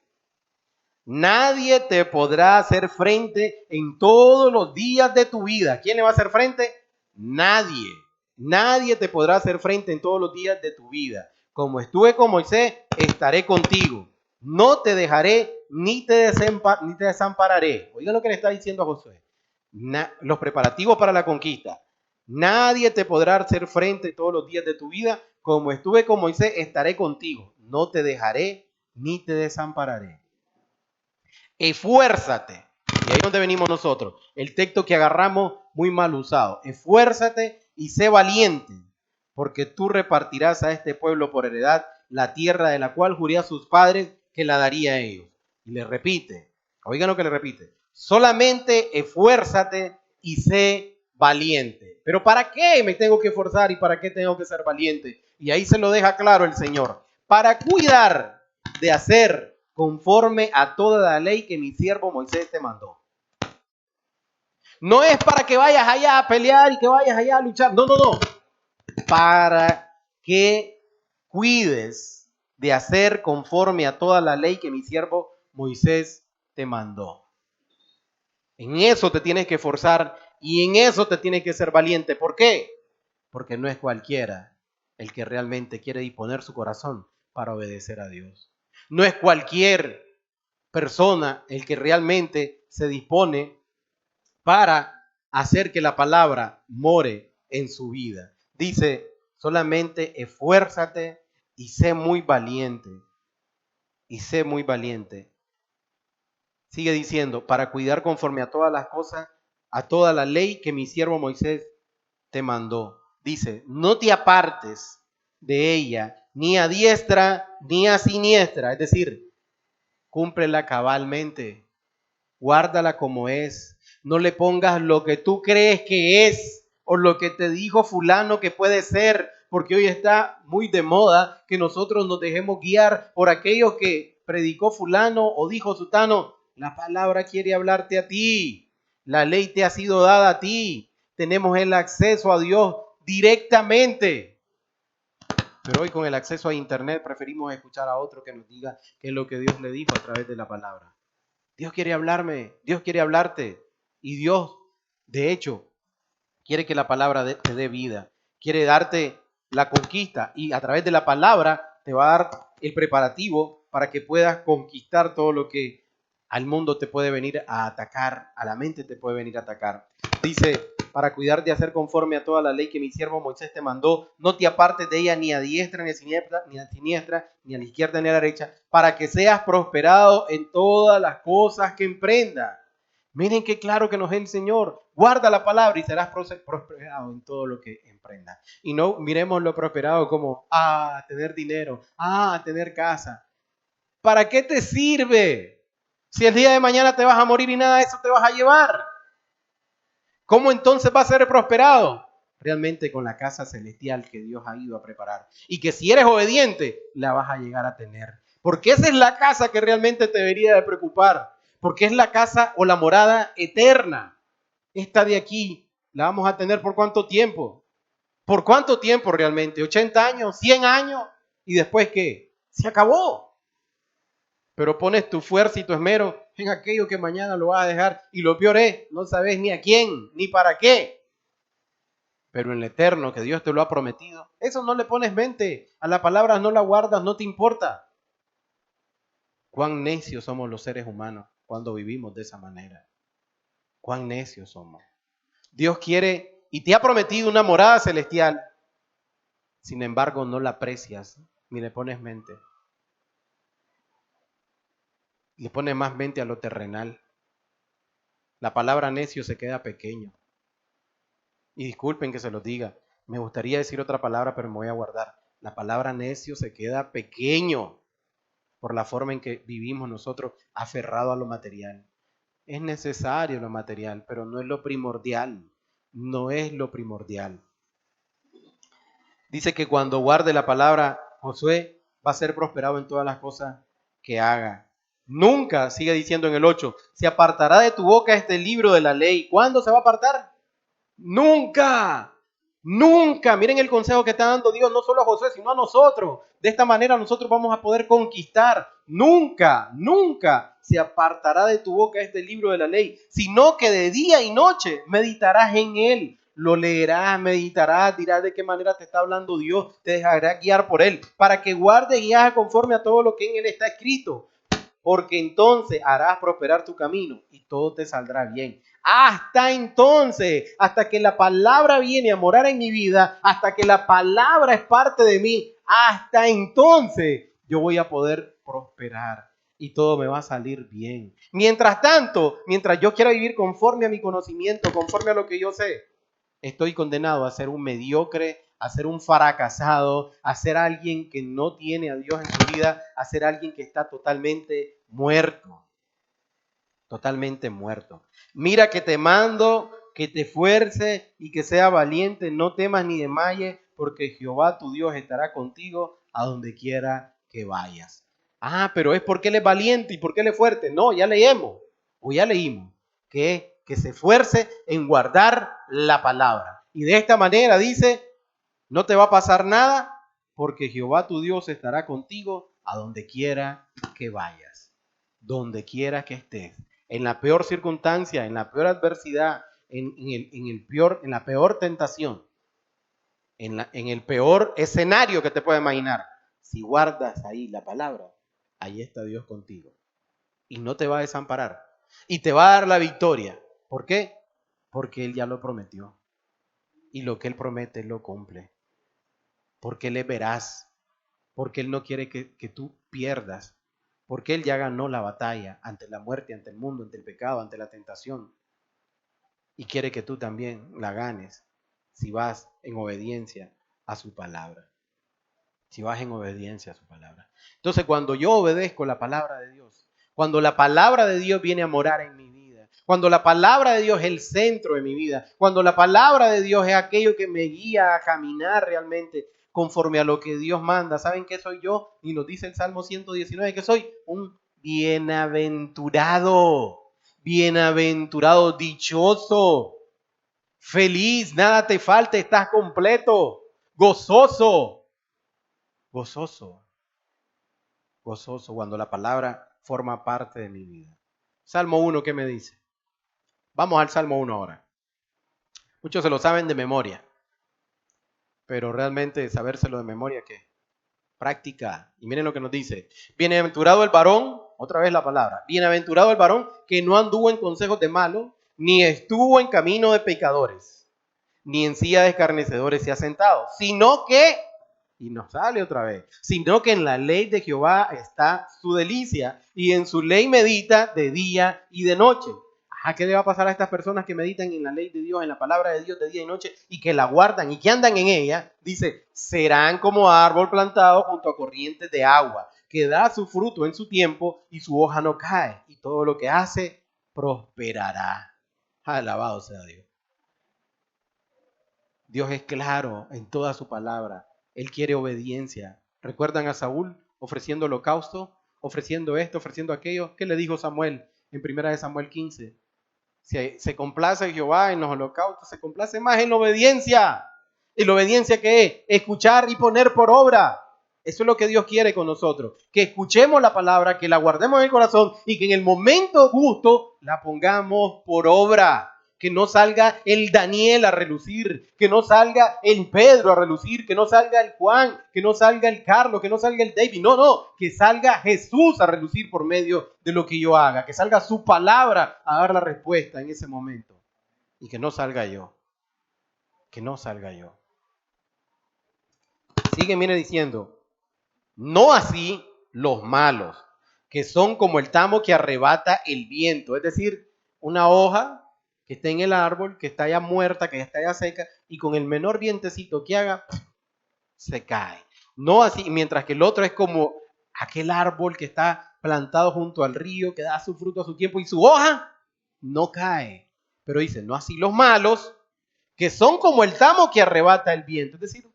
Nadie te podrá hacer frente en todos los días de tu vida. ¿Quién le va a hacer frente? Nadie. Nadie te podrá hacer frente en todos los días de tu vida. Como estuve con Moisés, estaré contigo. No te dejaré ni te desampararé. Oigan lo que le está diciendo a Josué. Los preparativos para la conquista. Nadie te podrá hacer frente todos los días de tu vida. Como estuve con Moisés, estaré contigo. No te dejaré ni te desampararé. Esfuérzate. Y ahí es donde venimos nosotros. El texto que agarramos muy mal usado. Esfuérzate y sé valiente, porque tú repartirás a este pueblo por heredad la tierra de la cual juré a sus padres que la daría a ellos. Y le repite, oigan lo que le repite, solamente esfuérzate y sé valiente. ¿Pero para qué me tengo que esforzar y para qué tengo que ser valiente? Y ahí se lo deja claro el Señor. Para cuidar de hacer conforme a toda la ley que mi siervo Moisés te mandó. No es para que vayas allá a pelear y que vayas allá a luchar. No. Para que cuides de hacer conforme a toda la ley que mi siervo Moisés te mandó. En eso te tienes que esforzar y en eso te tienes que ser valiente. ¿Por qué? Porque no es cualquiera el que realmente quiere disponer su corazón para obedecer a Dios. No es cualquier persona el que realmente se dispone para hacer que la palabra more en su vida. Dice, solamente esfuérzate y sé muy valiente. Y sé muy valiente. Sigue diciendo, para cuidar conforme a todas las cosas, a toda la ley que mi siervo Moisés te mandó. Dice, no te apartes de ella, ni a diestra ni a siniestra. Es decir, cúmprela cabalmente, guárdala como es. No le pongas lo que tú crees que es o lo que te dijo fulano que puede ser, porque hoy está muy de moda que nosotros nos dejemos guiar por aquello que predicó fulano o dijo sutano. La palabra quiere hablarte a ti. La ley te ha sido dada a ti. Tenemos el acceso a Dios directamente. Pero hoy con el acceso a internet preferimos escuchar a otro que nos diga qué es lo que Dios le dijo a través de la palabra. Dios quiere hablarme, Dios quiere hablarte. Y Dios, de hecho, quiere que la palabra te dé vida. Quiere darte la conquista y a través de la palabra te va a dar el preparativo para que puedas conquistar todo lo que al mundo te puede venir a atacar, a la mente te puede venir a atacar. Dice, para cuidar de hacer conforme a toda la ley que mi siervo Moisés te mandó, no te apartes de ella ni a diestra ni a siniestra, ni a la izquierda ni a la derecha, para que seas prosperado en todas las cosas que emprenda. Miren qué claro que nos es el Señor. Guarda la palabra y serás prosperado en todo lo que emprendas. Y no miremos lo prosperado como, tener dinero, tener casa. ¿Para qué te sirve? Si el día de mañana te vas a morir y nada de eso te vas a llevar. ¿Cómo entonces vas a ser prosperado? Realmente con la casa celestial que Dios ha ido a preparar. Y que si eres obediente, la vas a llegar a tener. Porque esa es la casa que realmente te debería de preocupar. Porque es la casa o la morada eterna. Esta de aquí, ¿la vamos a tener por cuánto tiempo? ¿Por cuánto tiempo realmente? ¿80 años? ¿100 años? ¿Y después qué? Se acabó. Pero pones tu fuerza y tu esmero en aquello que mañana lo vas a dejar. Y lo peor es, no sabes ni a quién, ni para qué. Pero en el eterno, que Dios te lo ha prometido, eso no le pones mente. A la palabra no la guardas, no te importa. Cuán necios somos los seres humanos cuando vivimos de esa manera. Cuán necios somos. Dios quiere y te ha prometido una morada celestial. Sin embargo, no la aprecias ni le pones mente. Le pones más mente a lo terrenal. La palabra necio se queda pequeño. Y disculpen que se los diga. Me gustaría decir otra palabra, pero me voy a guardar. La palabra necio se queda pequeño por la forma en que vivimos nosotros aferrados a lo material. Es necesario lo material, pero no es lo primordial. No es lo primordial. Dice que cuando guarde la palabra, Josué va a ser prosperado en todas las cosas que haga. Nunca, sigue diciendo en el 8, se apartará de tu boca este libro de la ley. ¿Cuándo se va a apartar? Nunca. Nunca. Miren el consejo que está dando Dios, no solo a Josué, sino a nosotros. De esta manera nosotros vamos a poder conquistar. Nunca, nunca se apartará de tu boca este libro de la ley, sino que de día y noche meditarás en él. Lo leerás, meditarás, dirás de qué manera te está hablando Dios, te dejarás guiar por él, para que guardes y hagas conforme a todo lo que en él está escrito. Porque entonces harás prosperar tu camino y todo te saldrá bien. Hasta entonces, hasta que la palabra viene a morar en mi vida, hasta que la palabra es parte de mí, hasta entonces yo voy a poder prosperar y todo me va a salir bien. Mientras tanto, mientras yo quiera vivir conforme a mi conocimiento, conforme a lo que yo sé, estoy condenado a ser un mediocre, a ser un fracasado, a ser alguien que no tiene a Dios en su vida, a ser alguien que está totalmente muerto. Totalmente muerto. Mira que te mando, que te esfuerce y que sea valiente, no temas ni desmayes, porque Jehová tu Dios estará contigo a donde quiera que vayas. Pero es porque él es valiente y porque él es fuerte. No, ya leímos que se esfuerce en guardar la palabra. Y de esta manera dice, no te va a pasar nada, porque Jehová tu Dios estará contigo a donde quiera que vayas, donde quiera que estés. En la peor circunstancia, en la peor adversidad, en la peor tentación, en el peor escenario que te puedas imaginar, si guardas ahí la palabra, ahí está Dios contigo. Y no te va a desamparar. Y te va a dar la victoria. ¿Por qué? Porque Él ya lo prometió. Y lo que Él promete, Él lo cumple. Porque Él es veraz. Porque Él no quiere que tú pierdas. Porque Él ya ganó la batalla ante la muerte, ante el mundo, ante el pecado, ante la tentación. Y quiere que tú también la ganes si vas en obediencia a su palabra. Si vas en obediencia a su palabra. Entonces, cuando yo obedezco la palabra de Dios, cuando la palabra de Dios viene a morar en mi vida, cuando la palabra de Dios es el centro de mi vida, cuando la palabra de Dios es aquello que me guía a caminar realmente conforme a lo que Dios manda, ¿saben qué soy yo? Y nos dice el Salmo 119 que soy un bienaventurado, bienaventurado, dichoso, feliz, nada te falta, estás completo, gozoso, gozoso, gozoso cuando la palabra forma parte de mi vida. Salmo 1, ¿qué me dice? Vamos al Salmo 1 ahora. Muchos se lo saben de memoria, pero realmente sabérselo de memoria, ¿qué? Práctica. Y miren lo que nos dice. Bienaventurado el varón, otra vez la palabra, bienaventurado el varón que no anduvo en consejos de malos, ni estuvo en camino de pecadores, ni en silla de escarnecedores se ha sentado, sino que, y nos sale otra vez, sino que en la ley de Jehová está su delicia, y en su ley medita de día y de noche. ¿qué le va a pasar a estas personas que meditan en la ley de Dios, en la palabra de Dios de día y noche y que la guardan y que andan en ella? Dice, serán como árbol plantado junto a corrientes de agua, que da su fruto en su tiempo y su hoja no cae, y todo lo que hace prosperará. Alabado sea Dios. Dios es claro en toda su palabra. Él quiere obediencia. ¿Recuerdan a Saúl ofreciendo holocausto, ofreciendo esto, ofreciendo aquello? ¿Qué le dijo Samuel en 1 Samuel 15? Se complace Jehová en los holocaustos, se complace más en la obediencia. ¿Y la obediencia qué es? Escuchar y poner por obra. Eso es lo que Dios quiere con nosotros. Que escuchemos la palabra, que la guardemos en el corazón y que en el momento justo la pongamos por obra. Que no salga el Daniel a relucir, que no salga el Pedro a relucir, que no salga el Juan, que no salga el Carlos, que no salga el David. No, que salga Jesús a relucir por medio de lo que yo haga, que salga su palabra a dar la respuesta en ese momento. Y que no salga yo, que no salga yo. Sigue, mire diciendo, no así los malos, que son como el tamo que arrebata el viento, es decir, una hoja que está en el árbol, que está ya muerta, que está ya seca, y con el menor vientecito que haga, se cae. No así, mientras que el otro es como aquel árbol que está plantado junto al río, que da su fruto a su tiempo, y su hoja no cae. Pero dice, no así los malos, que son como el tamo que arrebata el viento, es decir,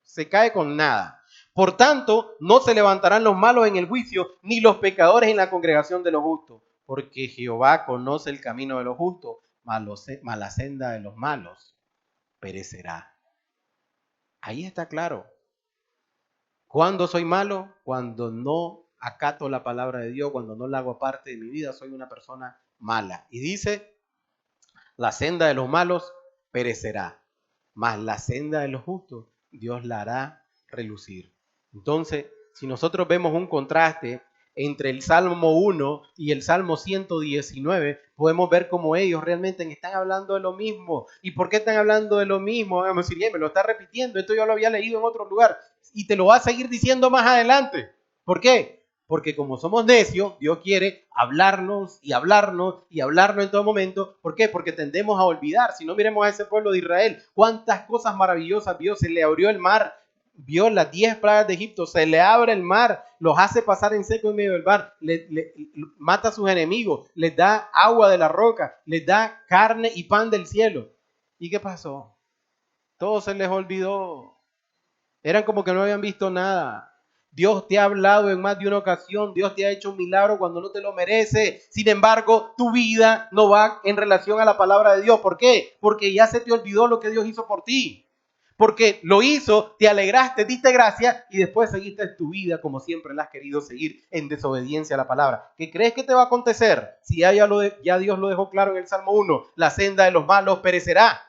se cae con nada. Por tanto, no se levantarán los malos en el juicio, ni los pecadores en la congregación de los justos, porque Jehová conoce el camino de los justos, mas la senda de los malos perecerá. Ahí está claro. ¿Cuándo soy malo? Cuando no acato la palabra de Dios, cuando no la hago parte de mi vida, soy una persona mala. Y dice, la senda de los malos perecerá, mas la senda de los justos Dios la hará relucir. Entonces, si nosotros vemos un contraste entre el Salmo 1 y el Salmo 119, podemos ver cómo ellos realmente están hablando de lo mismo. ¿Y por qué están hablando de lo mismo? Vamos a decir, me lo está repitiendo, esto yo lo había leído en otro lugar y te lo va a seguir diciendo más adelante. ¿Por qué? Porque como somos necios, Dios quiere hablarnos y hablarnos y hablarnos en todo momento. ¿Por qué? Porque tendemos a olvidar. Si no, miremos a ese pueblo de Israel. Cuántas cosas maravillosas vio. Se le abrió el mar. Vio las 10 plagas de Egipto. Se le abre el mar. Los hace pasar en seco en medio del mar. Mata a sus enemigos. Les da agua de la roca. Les da carne y pan del cielo. ¿Y qué pasó? Todo se les olvidó. Eran como que no habían visto nada. Dios te ha hablado en más de una ocasión. Dios te ha hecho un milagro cuando no te lo merece. Sin embargo, tu vida no va en relación a la palabra de Dios. ¿Por qué? Porque ya se te olvidó lo que Dios hizo por ti. Porque lo hizo, te alegraste, diste gracias y después seguiste tu vida como siempre la has querido seguir en desobediencia a la palabra. ¿Qué crees que te va a acontecer? Si ya Dios lo dejó claro en el Salmo 1. La senda de los malos perecerá.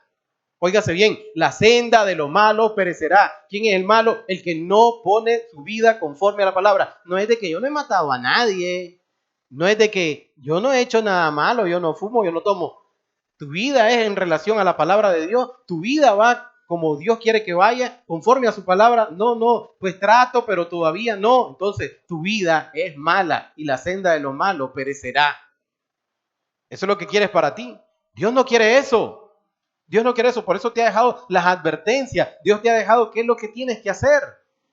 Óigase bien, la senda de los malos perecerá. ¿Quién es el malo? El que no pone su vida conforme a la palabra. No es de que yo no he matado a nadie. No es de que yo no he hecho nada malo, yo no fumo, yo no tomo. Tu vida es en relación a la palabra de Dios. Tu vida va como Dios quiere que vaya, conforme a su palabra. No, pues trato, pero todavía no. Entonces, tu vida es mala y la senda de los malos perecerá. Eso es lo que quieres para ti. Dios no quiere eso. Dios no quiere eso, por eso te ha dejado las advertencias. Dios te ha dejado qué es lo que tienes que hacer.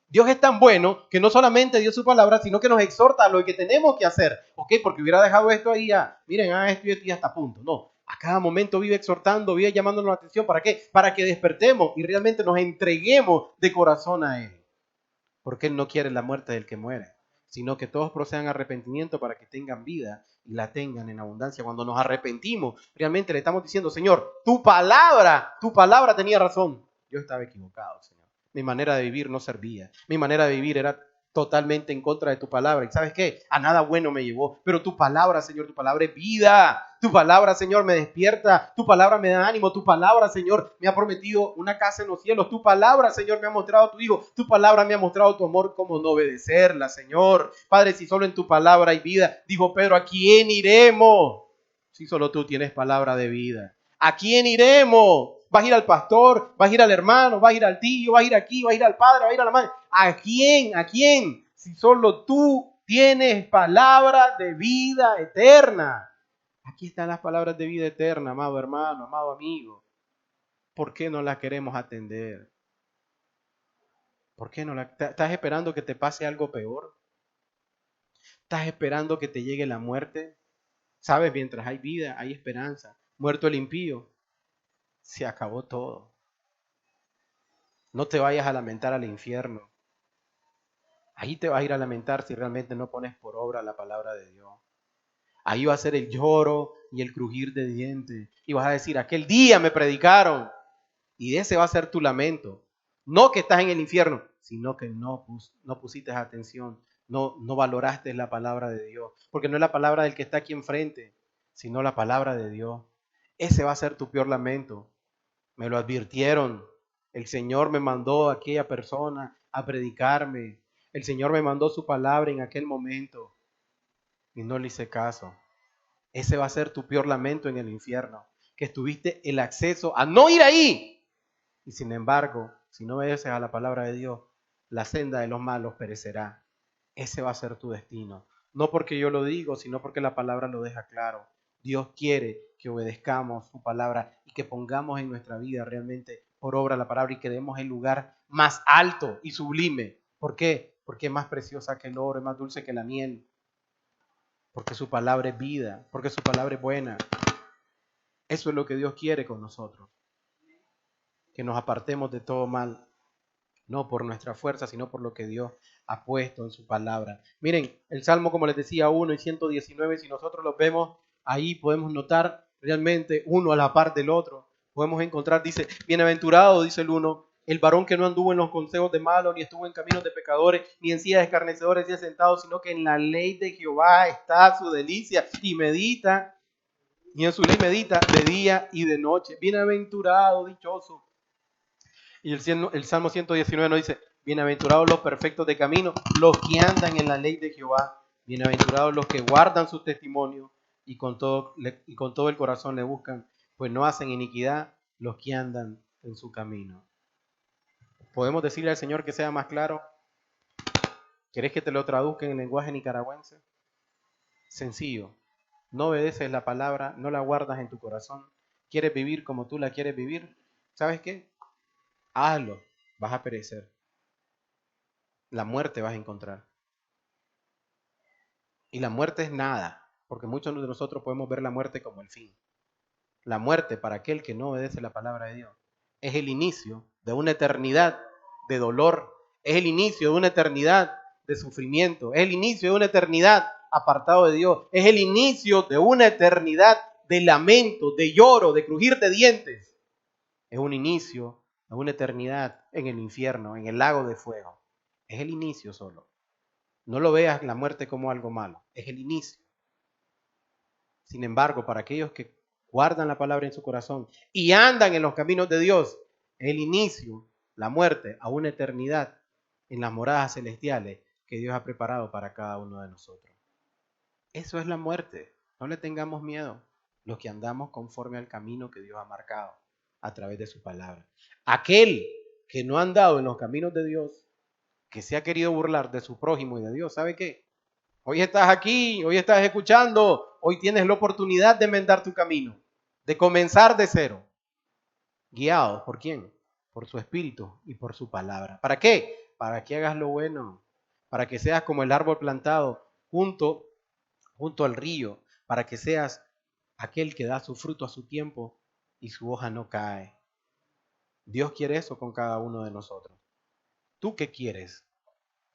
Dios es tan bueno que no solamente dio su palabra, sino que nos exhorta a lo que tenemos que hacer. ¿Ok? Porque hubiera dejado esto ahí ya. Miren, esto y esto y hasta a punto. No, a cada momento vive exhortando, vive llamándonos la atención. ¿Para qué? Para que despertemos y realmente nos entreguemos de corazón a Él. Porque Él no quiere la muerte del que muere, sino que todos procedan a arrepentimiento para que tengan vida y la tengan en abundancia. Cuando nos arrepentimos, realmente le estamos diciendo, Señor, tu palabra tenía razón. Yo estaba equivocado, Señor. Mi manera de vivir no servía. Mi manera de vivir era totalmente en contra de tu palabra. ¿Y sabes qué? A nada bueno me llevó. Pero tu palabra, Señor, tu palabra es vida. Tu palabra, Señor, me despierta. Tu palabra me da ánimo. Tu palabra, Señor, me ha prometido una casa en los cielos. Tu palabra, Señor, me ha mostrado a tu Hijo. Tu palabra me ha mostrado tu amor, cómo no obedecerla, Señor. Padre, si solo en tu palabra hay vida, dijo Pedro, ¿a quién iremos? Si solo tú tienes palabra de vida. ¿A quién iremos? ¿Vas a ir al pastor? ¿Vas a ir al hermano? ¿Vas a ir al tío? ¿Vas a ir aquí? ¿Vas a ir al padre? ¿Vas a ir a la madre? ¿A quién? ¿A quién? Si solo tú tienes palabra de vida eterna. ¿A Aquí están las palabras de vida eterna, amado hermano, amado amigo. ¿Por qué no las queremos atender? ¿Por qué no estás esperando que te pase algo peor? ¿Estás esperando que te llegue la muerte? Sabes, mientras hay vida, hay esperanza. Muerto el impío, se acabó todo. No te vayas a lamentar al infierno. Ahí te vas a ir a lamentar si realmente no pones por obra la palabra de Dios. Ahí va a ser el lloro y el crujir de dientes. Y vas a decir, aquel día me predicaron. Y ese va a ser tu lamento. No que estás en el infierno, sino que no pusiste atención. No valoraste la palabra de Dios. Porque no es la palabra del que está aquí enfrente, sino la palabra de Dios. Ese va a ser tu peor lamento. Me lo advirtieron. El Señor me mandó a aquella persona a predicarme. El Señor me mandó su palabra en aquel momento y no le hice caso. Ese va a ser tu peor lamento en el infierno, que tuviste el acceso a no ir ahí. Y sin embargo, si no obedeces a la palabra de Dios, la senda de los malos perecerá. Ese va a ser tu destino. No porque yo lo digo, sino porque la palabra lo deja claro. Dios quiere que obedezcamos su palabra y que pongamos en nuestra vida realmente por obra la palabra y que demos el lugar más alto y sublime. ¿Por qué? Porque es más preciosa que el oro, es más dulce que la miel. Porque su palabra es vida, porque su palabra es buena. Eso es lo que Dios quiere con nosotros. Que nos apartemos de todo mal, no por nuestra fuerza, sino por lo que Dios ha puesto en su palabra. Miren, el Salmo, como les decía, 1 y 119, si nosotros los vemos, ahí podemos notar realmente uno a la par del otro. Podemos encontrar, dice, bienaventurado, dice el uno, el varón que no anduvo en los consejos de malos, ni estuvo en caminos de pecadores, ni en sillas de escarnecedores se ha sentado, sino que en la ley de Jehová está su delicia y medita, y en su ley medita de día y de noche. Bienaventurado, dichoso. Y el Salmo 119 nos dice, bienaventurados los perfectos de camino, los que andan en la ley de Jehová, bienaventurados los que guardan sus testimonios y con todo el corazón le buscan, pues no hacen iniquidad los que andan en su camino. ¿Podemos decirle al Señor que sea más claro? ¿Querés que te lo traduzca en lenguaje nicaragüense? Sencillo. No obedeces la palabra, no la guardas en tu corazón. ¿Quieres vivir como tú la quieres vivir? ¿Sabes qué? Hazlo, vas a perecer. La muerte vas a encontrar. Y la muerte es nada, porque muchos de nosotros podemos ver la muerte como el fin. La muerte para aquel que no obedece la palabra de Dios es el inicio de una eternidad de dolor, es el inicio de una eternidad de sufrimiento, es el inicio de una eternidad apartado de Dios, es el inicio de una eternidad de lamento, de lloro, de crujir de dientes. Es un inicio de una eternidad en el infierno, en el lago de fuego. Es el inicio solo. No lo veas la muerte como algo malo, es el inicio. Sin embargo, para aquellos que guardan la palabra en su corazón y andan en los caminos de Dios, es el inicio, la muerte, a una eternidad en las moradas celestiales que Dios ha preparado para cada uno de nosotros. Eso es la muerte. No le tengamos miedo los que andamos conforme al camino que Dios ha marcado a través de su palabra. Aquel que no ha andado en los caminos de Dios, que se ha querido burlar de su prójimo y de Dios, ¿sabe qué? Hoy estás aquí, hoy estás escuchando, hoy tienes la oportunidad de enmendar tu camino, de comenzar de cero. ¿Guiado por quién? Por su espíritu y por su palabra. ¿Para qué? Para que hagas lo bueno, para que seas como el árbol plantado junto al río, para que seas aquel que da su fruto a su tiempo y su hoja no cae. Dios quiere eso con cada uno de nosotros. ¿Tú qué quieres?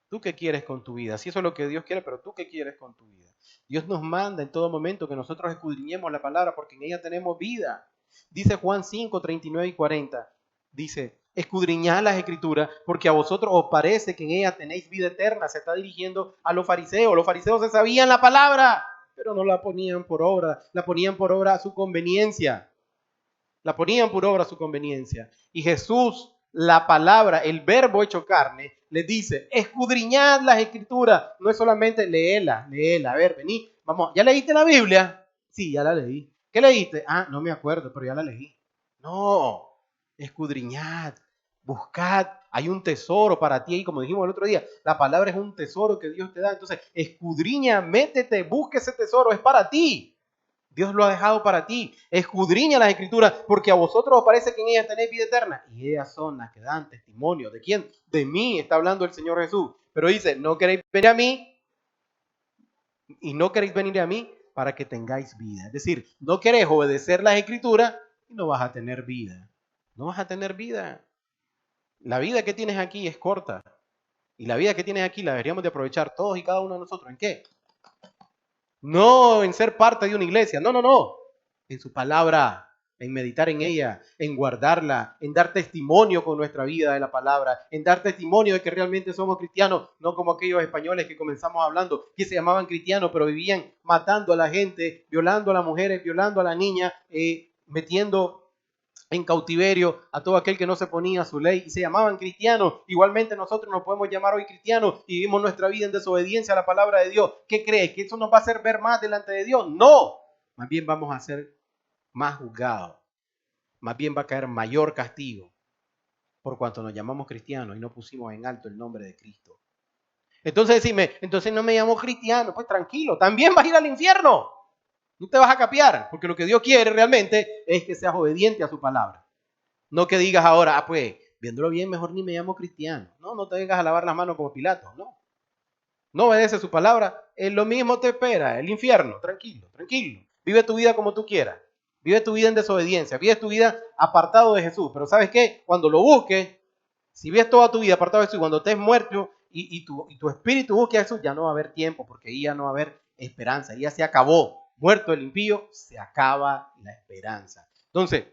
¿Tú qué quieres con tu vida? Si eso es lo que Dios quiere, pero ¿tú qué quieres con tu vida? Dios nos manda en todo momento que nosotros escudriñemos la palabra porque en ella tenemos vida. Dice Juan 5, 39 y 40. Dice, escudriñad las escrituras porque a vosotros os parece que en ella tenéis vida eterna. Se está dirigiendo a los fariseos. Los fariseos se sabían la palabra, pero no la ponían por obra. La ponían por obra a su conveniencia. La ponían por obra a su conveniencia. Y Jesús, la palabra, el verbo hecho carne, les dice, escudriñad las escrituras. No es solamente léela. A ver, vení, vamos. ¿Ya leíste la Biblia? Sí, ya la leí. ¿Qué leíste? Ah, no me acuerdo, pero ya la leí. No, escudriñad, buscad. Hay un tesoro para ti. Y como dijimos el otro día, la palabra es un tesoro que Dios te da. Entonces, escudriña, métete, busca ese tesoro. Es para ti. Dios lo ha dejado para ti. Escudriña las Escrituras, porque a vosotros os parece que en ellas tenéis vida eterna. Y ellas son las que dan testimonio. ¿De quién? De mí está hablando el Señor Jesús. Pero dice, no queréis venir a mí, y no queréis venir a mí para que tengáis vida. Es decir, no queréis obedecer las Escrituras y no vas a tener vida. No vas a tener vida. La vida que tienes aquí es corta. Y la vida que tienes aquí la deberíamos de aprovechar todos y cada uno de nosotros. ¿En qué? No en ser parte de una iglesia. No, no, no. En su palabra, en meditar en ella, en guardarla, en dar testimonio con nuestra vida de la palabra, en dar testimonio de que realmente somos cristianos, no como aquellos españoles que comenzamos hablando, que se llamaban cristianos, pero vivían matando a la gente, violando a las mujeres, violando a la niña, metiendo en cautiverio a todo aquel que no se ponía a su ley y se llamaban cristianos. Igualmente nosotros nos podemos llamar hoy cristianos y vivimos nuestra vida en desobediencia a la palabra de Dios. ¿Qué crees? ¿Que eso nos va a hacer ver más delante de Dios? No, más bien vamos a ser más juzgados, más bien va a caer mayor castigo por cuanto nos llamamos cristianos y no pusimos en alto el nombre de Cristo. Entonces decime, entonces no me llamo cristiano. Pues tranquilo, también vas a ir al infierno. No te vas a capiar, porque lo que Dios quiere realmente es que seas obediente a su palabra. No que digas ahora, pues, viéndolo bien, mejor ni me llamo cristiano. No, no te vengas a lavar las manos como Pilato, no. No obedece su palabra, lo mismo te espera, el infierno, tranquilo, tranquilo. Vive tu vida como tú quieras. Vive tu vida en desobediencia, vive tu vida apartado de Jesús. Pero ¿sabes qué? Cuando lo busques, si vives toda tu vida apartado de Jesús, cuando estés muerto y tu espíritu busque a Jesús, ya no va a haber tiempo, porque ahí ya no va a haber esperanza, ahí ya se acabó. Muerto el impío, se acaba la esperanza. Entonces,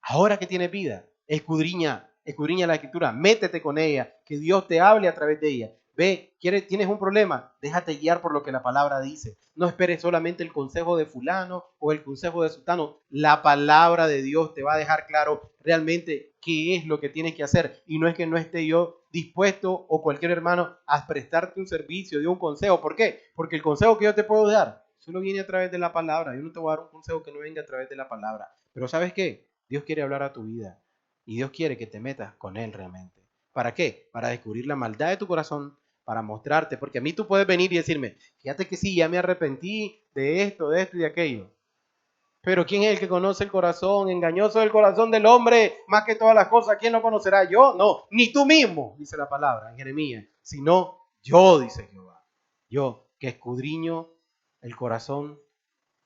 ahora que tienes vida, escudriña la Escritura, métete con ella, que Dios te hable a través de ella. Ve, tienes un problema, déjate guiar por lo que la palabra dice. No esperes solamente el consejo de fulano o el consejo de sultano. La palabra de Dios te va a dejar claro realmente qué es lo que tienes que hacer. Y no es que no esté yo dispuesto o cualquier hermano a prestarte un servicio de un consejo. ¿Por qué? Porque el consejo que yo te puedo dar solo viene a través de la palabra. Yo no te voy a dar un consejo que no venga a través de la palabra. Pero ¿sabes qué? Dios quiere hablar a tu vida y Dios quiere que te metas con Él realmente. ¿Para qué? Para descubrir la maldad de tu corazón, para mostrarte, porque a mí tú puedes venir y decirme, fíjate que sí, ya me arrepentí de esto y de aquello. Pero ¿quién es el que conoce el corazón? Engañoso el corazón del hombre, más que todas las cosas. ¿Quién lo conocerá? Yo, no, ni tú mismo, dice la palabra en Jeremías, sino yo, dice Jehová. Yo, que escudriño el corazón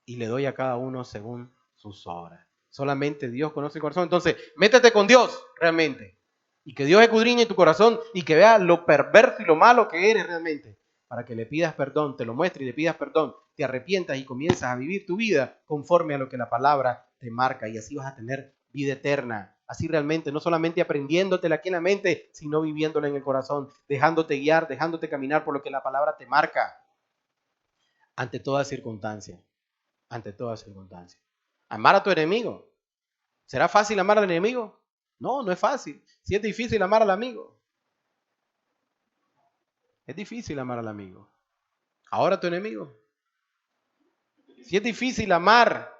y le doy a cada uno según sus obras. Solamente Dios conoce el corazón. Entonces, métete con Dios realmente. Y que Dios escudriñe tu corazón y que vea lo perverso y lo malo que eres realmente. Para que le pidas perdón, te lo muestre y le pidas perdón, te arrepientas y comienzas a vivir tu vida conforme a lo que la palabra te marca. Y así vas a tener vida eterna. Así realmente, no solamente aprendiéndotela aquí en la mente, sino viviéndola en el corazón, dejándote guiar, dejándote caminar por lo que la palabra te marca. Ante toda circunstancia. Ante toda circunstancia. Amar a tu enemigo. ¿Será fácil amar al enemigo? No, no es fácil. Si es difícil amar al amigo. Es difícil amar al amigo. Ahora tu enemigo. Si es difícil amar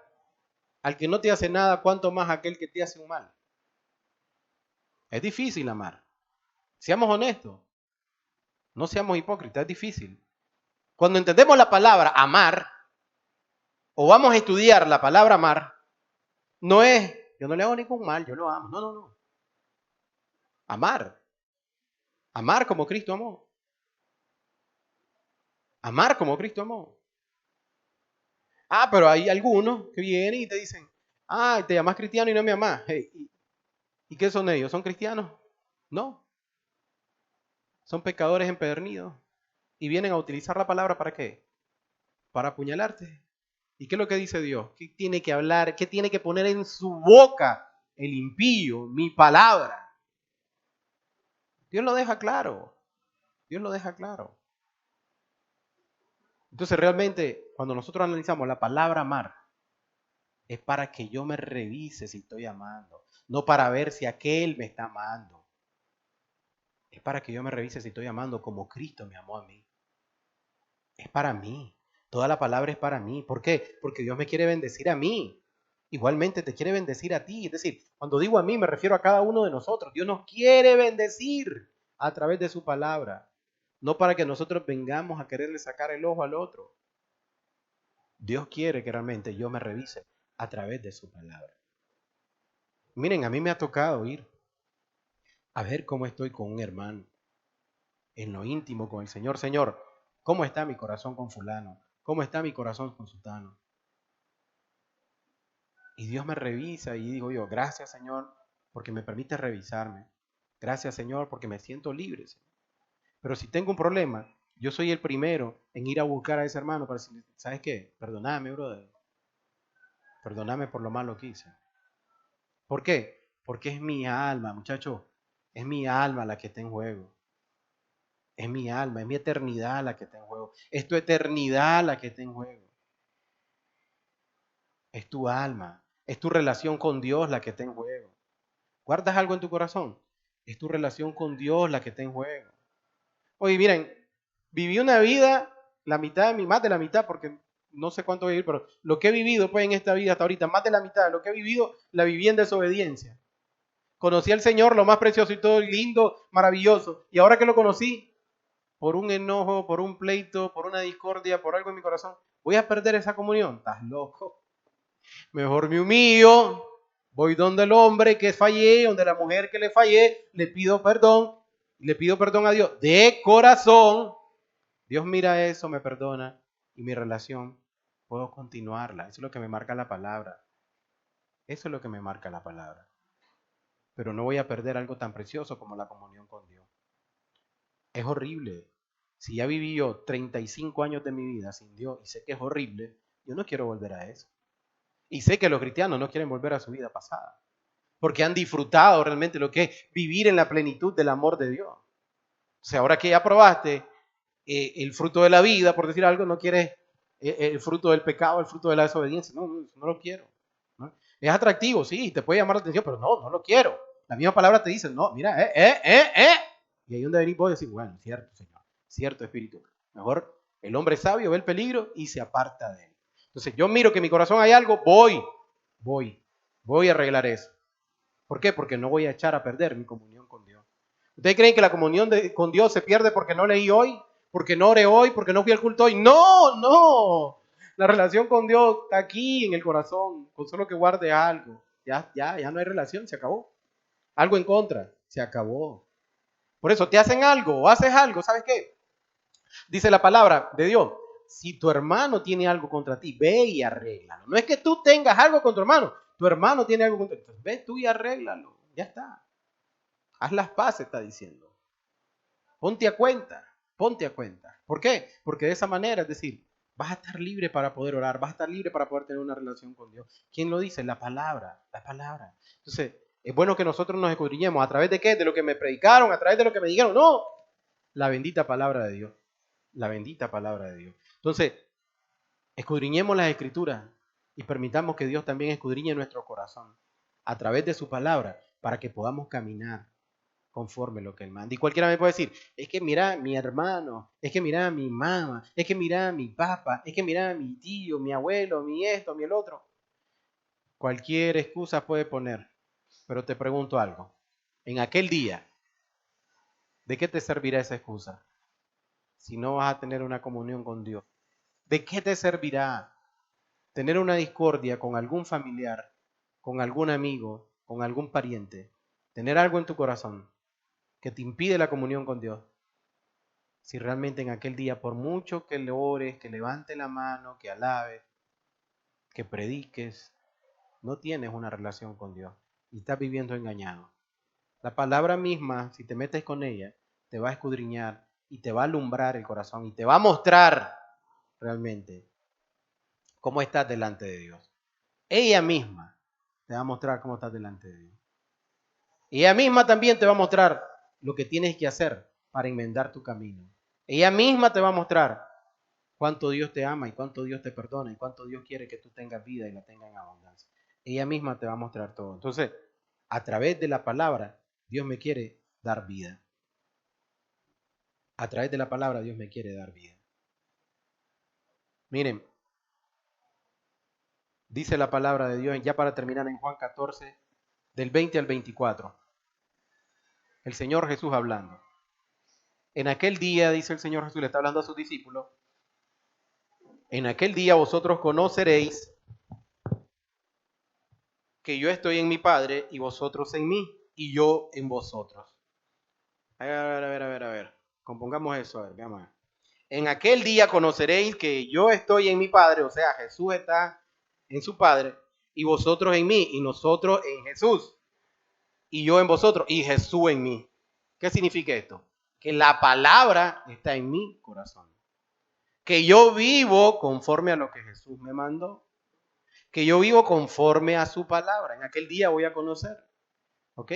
al que no te hace nada, ¿cuánto más aquel que te hace un mal? Es difícil amar. Seamos honestos. No seamos hipócritas, es difícil. Cuando entendemos la palabra amar, o vamos a estudiar la palabra amar, no es, yo no le hago ningún mal, yo lo amo. No, no, no. Amar. Amar como Cristo amó. Amar como Cristo amó. Ah, pero hay algunos que vienen y te dicen, ah, te llamas cristiano y no me amás. Hey, ¿y qué son ellos? ¿Son cristianos? No. Son pecadores empedernidos. Y vienen a utilizar la palabra ¿para qué? Para apuñalarte. ¿Y qué es lo que dice Dios? ¿Qué tiene que hablar? ¿Qué tiene que poner en su boca el impío? Mi palabra. Dios lo deja claro. Dios lo deja claro. Entonces realmente cuando nosotros analizamos la palabra amar, es para que yo me revise si estoy amando, no para ver si aquel me está amando. Es para que yo me revise si estoy amando como Cristo me amó a mí. Es para mí. Toda la palabra es para mí. ¿Por qué? Porque Dios me quiere bendecir a mí. Igualmente te quiere bendecir a ti. Es decir, cuando digo a mí me refiero a cada uno de nosotros. Dios nos quiere bendecir a través de su palabra. No para que nosotros vengamos a quererle sacar el ojo al otro. Dios quiere que realmente yo me revise a través de su palabra. Miren, a mí me ha tocado ir a ver cómo estoy con un hermano, en lo íntimo con el Señor. Señor, ¿cómo está mi corazón con fulano? ¿Cómo está mi corazón con sutano? Y Dios me revisa y digo yo, gracias Señor, porque me permite revisarme. Gracias Señor, porque me siento libre. Pero si tengo un problema, yo soy el primero en ir a buscar a ese hermano para decirle, ¿sabes qué? Perdóname, brother. Perdóname por lo malo que hice. ¿Por qué? Porque es mi alma, muchachos. Es mi alma la que está en juego. Es mi alma, es mi eternidad la que está en juego. Es tu eternidad la que está en juego. Es tu alma. Es tu relación con Dios la que está en juego. ¿Guardas algo en tu corazón? Es tu relación con Dios la que está en juego. Oye, miren, viví una vida, la mitad más de la mitad, porque no sé cuánto voy a vivir, pero lo que he vivido pues en esta vida hasta ahorita, más de la mitad de lo que he vivido, la viví en desobediencia. Conocí al Señor, lo más precioso y todo lindo, maravilloso. Y ahora que lo conocí, por un enojo, por un pleito, por una discordia, por algo en mi corazón, ¿voy a perder esa comunión? ¿Estás loco? Mejor me humillo, voy donde el hombre que fallé, donde la mujer que le fallé, le pido perdón a Dios de corazón. Dios mira eso, me perdona y mi relación puedo continuarla. Eso es lo que me marca la palabra. Eso es lo que me marca la palabra. Pero no voy a perder algo tan precioso como la comunión con Dios. Es horrible. Si ya viví yo 35 años de mi vida sin Dios y sé que es horrible, yo no quiero volver a eso. Y sé que los cristianos no quieren volver a su vida pasada, porque han disfrutado realmente lo que es vivir en la plenitud del amor de Dios. O sea, ahora que ya probaste el fruto de la vida, por decir algo, no quieres el fruto del pecado, el fruto de la desobediencia. No, no lo quiero. ¿No? Es atractivo, sí, te puede llamar la atención, pero no lo quiero. La misma palabra te dice, no, mira, Y ahí donde venís vos decís, bueno, cierto, Señor, cierto, Espíritu. Mejor el hombre sabio ve el peligro y se aparta de él. Entonces yo miro que en mi corazón hay algo, voy a arreglar eso. ¿Por qué? Porque no voy a echar a perder mi comunión con Dios. ¿Ustedes creen que la comunión con Dios se pierde porque no leí hoy? ¿Porque no oré hoy? ¿Porque no fui al culto hoy? No. La relación con Dios está aquí en el corazón, con solo que guarde algo. Ya no hay relación, se acabó. Algo en contra, se acabó. Por eso te hacen algo o haces algo, ¿sabes qué? Dice la palabra de Dios, si tu hermano tiene algo contra ti, ve y arréglalo. No es que tú tengas algo con tu hermano tiene algo contra ti. Ve tú y arréglalo, ya está. Haz las paces, está diciendo. Ponte a cuenta, ponte a cuenta. ¿Por qué? Porque de esa manera, es decir, vas a estar libre para poder orar, vas a estar libre para poder tener una relación con Dios. ¿Quién lo dice? La palabra, la palabra. Entonces, es bueno que nosotros nos escudriñemos. ¿A través de qué? De lo que me predicaron, a través de lo que me dijeron. No, la bendita palabra de Dios. La bendita palabra de Dios. Entonces, escudriñemos las escrituras y permitamos que Dios también escudriñe nuestro corazón a través de su palabra para que podamos caminar conforme lo que Él manda. Y cualquiera me puede decir, es que mira mi hermano, es que mira mi mamá, es que mira mi papá, es que mira mi tío, mi abuelo, mi esto, mi el otro. Cualquier excusa puede poner, pero te pregunto algo. En aquel día, ¿de qué te servirá esa excusa si no vas a tener una comunión con Dios? ¿De qué te servirá tener una discordia con algún familiar, con algún amigo, con algún pariente? Tener algo en tu corazón que te impide la comunión con Dios. Si realmente en aquel día, por mucho que le ores, que levante la mano, que alabes, que prediques, no tienes una relación con Dios y estás viviendo engañado. La palabra misma, si te metes con ella, te va a escudriñar y te va a alumbrar el corazón y te va a mostrar realmente cómo estás delante de Dios. Ella misma te va a mostrar cómo estás delante de Dios. Ella misma también te va a mostrar lo que tienes que hacer para enmendar tu camino. Ella misma te va a mostrar cuánto Dios te ama y cuánto Dios te perdona y cuánto Dios quiere que tú tengas vida y la tengas en abundancia. Ella misma te va a mostrar todo. Entonces, a través de la palabra, Dios me quiere dar vida. A través de la palabra, Dios me quiere dar vida. Miren, dice la palabra de Dios, ya para terminar en Juan 14, del 20 al 24. El Señor Jesús hablando. En aquel día, dice el Señor Jesús, le está hablando a sus discípulos, En aquel día vosotros conoceréis que yo estoy en mi Padre y vosotros en mí y yo en vosotros. A ver. Compongamos eso, a ver, veamos. En aquel día conoceréis que yo estoy en mi Padre, o sea, Jesús está en su Padre, y vosotros en mí, y nosotros en Jesús, y yo en vosotros, y Jesús en mí. ¿Qué significa esto? Que la palabra está en mi corazón. Que yo vivo conforme a lo que Jesús me mandó. Que yo vivo conforme a su palabra. En aquel día voy a conocer. ¿Ok?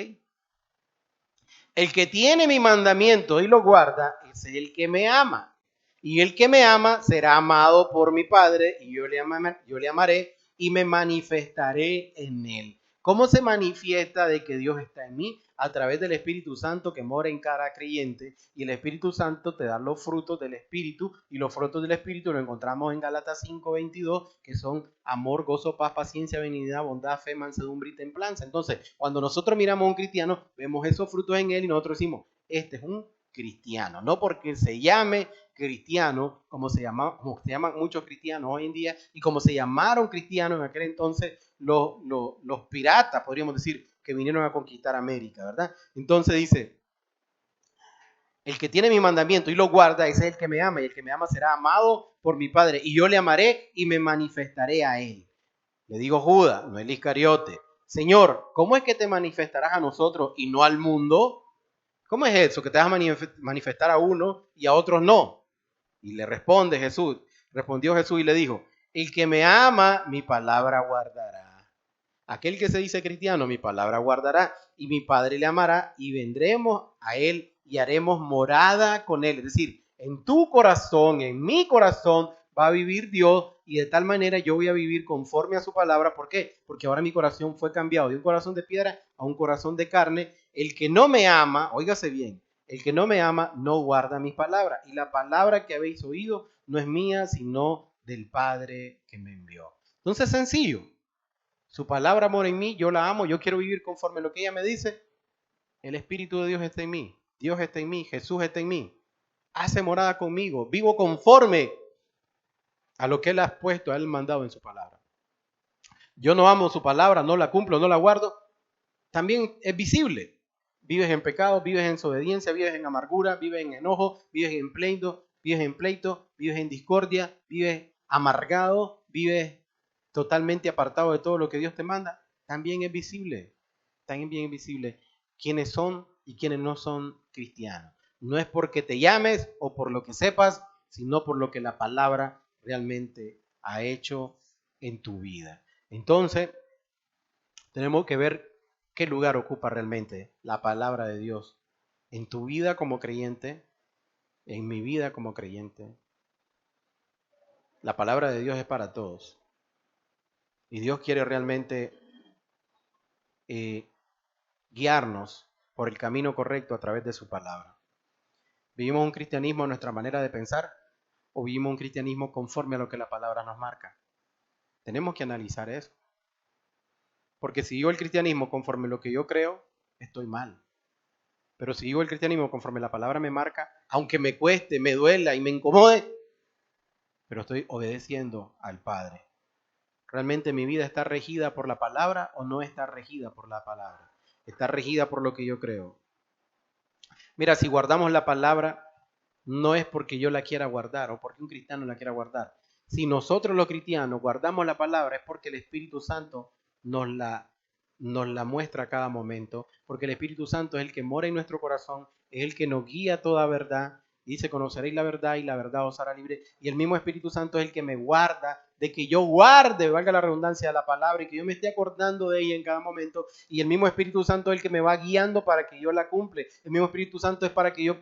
El que tiene mi mandamiento y lo guarda es el que me ama. Y el que me ama será amado por mi Padre y yo le amaré y me manifestaré en él. ¿Cómo se manifiesta de que Dios está en mí? A través del Espíritu Santo que mora en cada creyente, y el Espíritu Santo te da los frutos del Espíritu, y los frutos del Espíritu lo encontramos en Gálatas 5:22, que son amor, gozo, paz, paciencia, benignidad, bondad, fe, mansedumbre y templanza. Entonces, cuando nosotros miramos a un cristiano, vemos esos frutos en él y nosotros decimos, este es un cristiano, no porque se llame cristiano, como se llaman muchos cristianos hoy en día, y como se llamaron cristianos en aquel entonces los piratas, podríamos decir, que vinieron a conquistar América, ¿verdad? Entonces dice, el que tiene mi mandamiento y lo guarda, ese es el que me ama, y el que me ama será amado por mi Padre, y yo le amaré y me manifestaré a él. Le digo Judas, no el Iscariote, Señor, ¿cómo es que te manifestarás a nosotros y no al mundo? ¿Cómo es eso, que te vas a manifestar a uno y a otros no? Y le respondió Jesús y le dijo, el que me ama, mi palabra guardará. Aquel que se dice cristiano, mi palabra guardará, y mi Padre le amará, y vendremos a él y haremos morada con él. Es decir, en tu corazón, en mi corazón, va a vivir Dios, y de tal manera yo voy a vivir conforme a su palabra. ¿Por qué? Porque ahora mi corazón fue cambiado de un corazón de piedra a un corazón de carne. El que no me ama, óigase bien, el que no me ama no guarda mis palabras, y la palabra que habéis oído no es mía, sino del Padre que me envió. Entonces, sencillo. Su palabra mora en mí, yo la amo, yo quiero vivir conforme a lo que ella me dice. El Espíritu de Dios está en mí, Dios está en mí, Jesús está en mí. Hace morada conmigo, vivo conforme a lo que Él ha puesto, a Él mandado en su palabra. Yo no amo su palabra, no la cumplo, no la guardo. También es visible. Vives en pecado, vives en desobediencia, vives en amargura, vives en enojo, vives en pleito, vives en discordia, vives amargado, vives totalmente apartado de todo lo que Dios te manda. También es visible quiénes son y quiénes no son cristianos. No es porque te llames o por lo que sepas, sino por lo que la palabra realmente ha hecho en tu vida. Entonces, tenemos que ver qué lugar ocupa realmente la palabra de Dios en tu vida como creyente, en mi vida como creyente. La palabra de Dios es para todos. Y Dios quiere realmente guiarnos por el camino correcto a través de su palabra. ¿Vivimos un cristianismo a nuestra manera de pensar o vivimos un cristianismo conforme a lo que la palabra nos marca? Tenemos que analizar eso. Porque si vivo el cristianismo conforme a lo que yo creo, estoy mal. Pero si vivo el cristianismo conforme la palabra me marca, aunque me cueste, me duela y me incomode, pero estoy obedeciendo al Padre. ¿Realmente mi vida está regida por la palabra o no está regida por la palabra? Está regida por lo que yo creo. Mira, si guardamos la palabra, no es porque yo la quiera guardar o porque un cristiano la quiera guardar. Si nosotros los cristianos guardamos la palabra, es porque el Espíritu Santo nos la muestra a cada momento, porque el Espíritu Santo es el que mora en nuestro corazón, es el que nos guía a toda verdad. Dice, conoceréis la verdad y la verdad os hará libre. Y el mismo Espíritu Santo es el que me guarda, de que yo guarde, valga la redundancia, la palabra y que yo me esté acordando de ella en cada momento. Y el mismo Espíritu Santo es el que me va guiando para que yo la cumple. El mismo Espíritu Santo es para que yo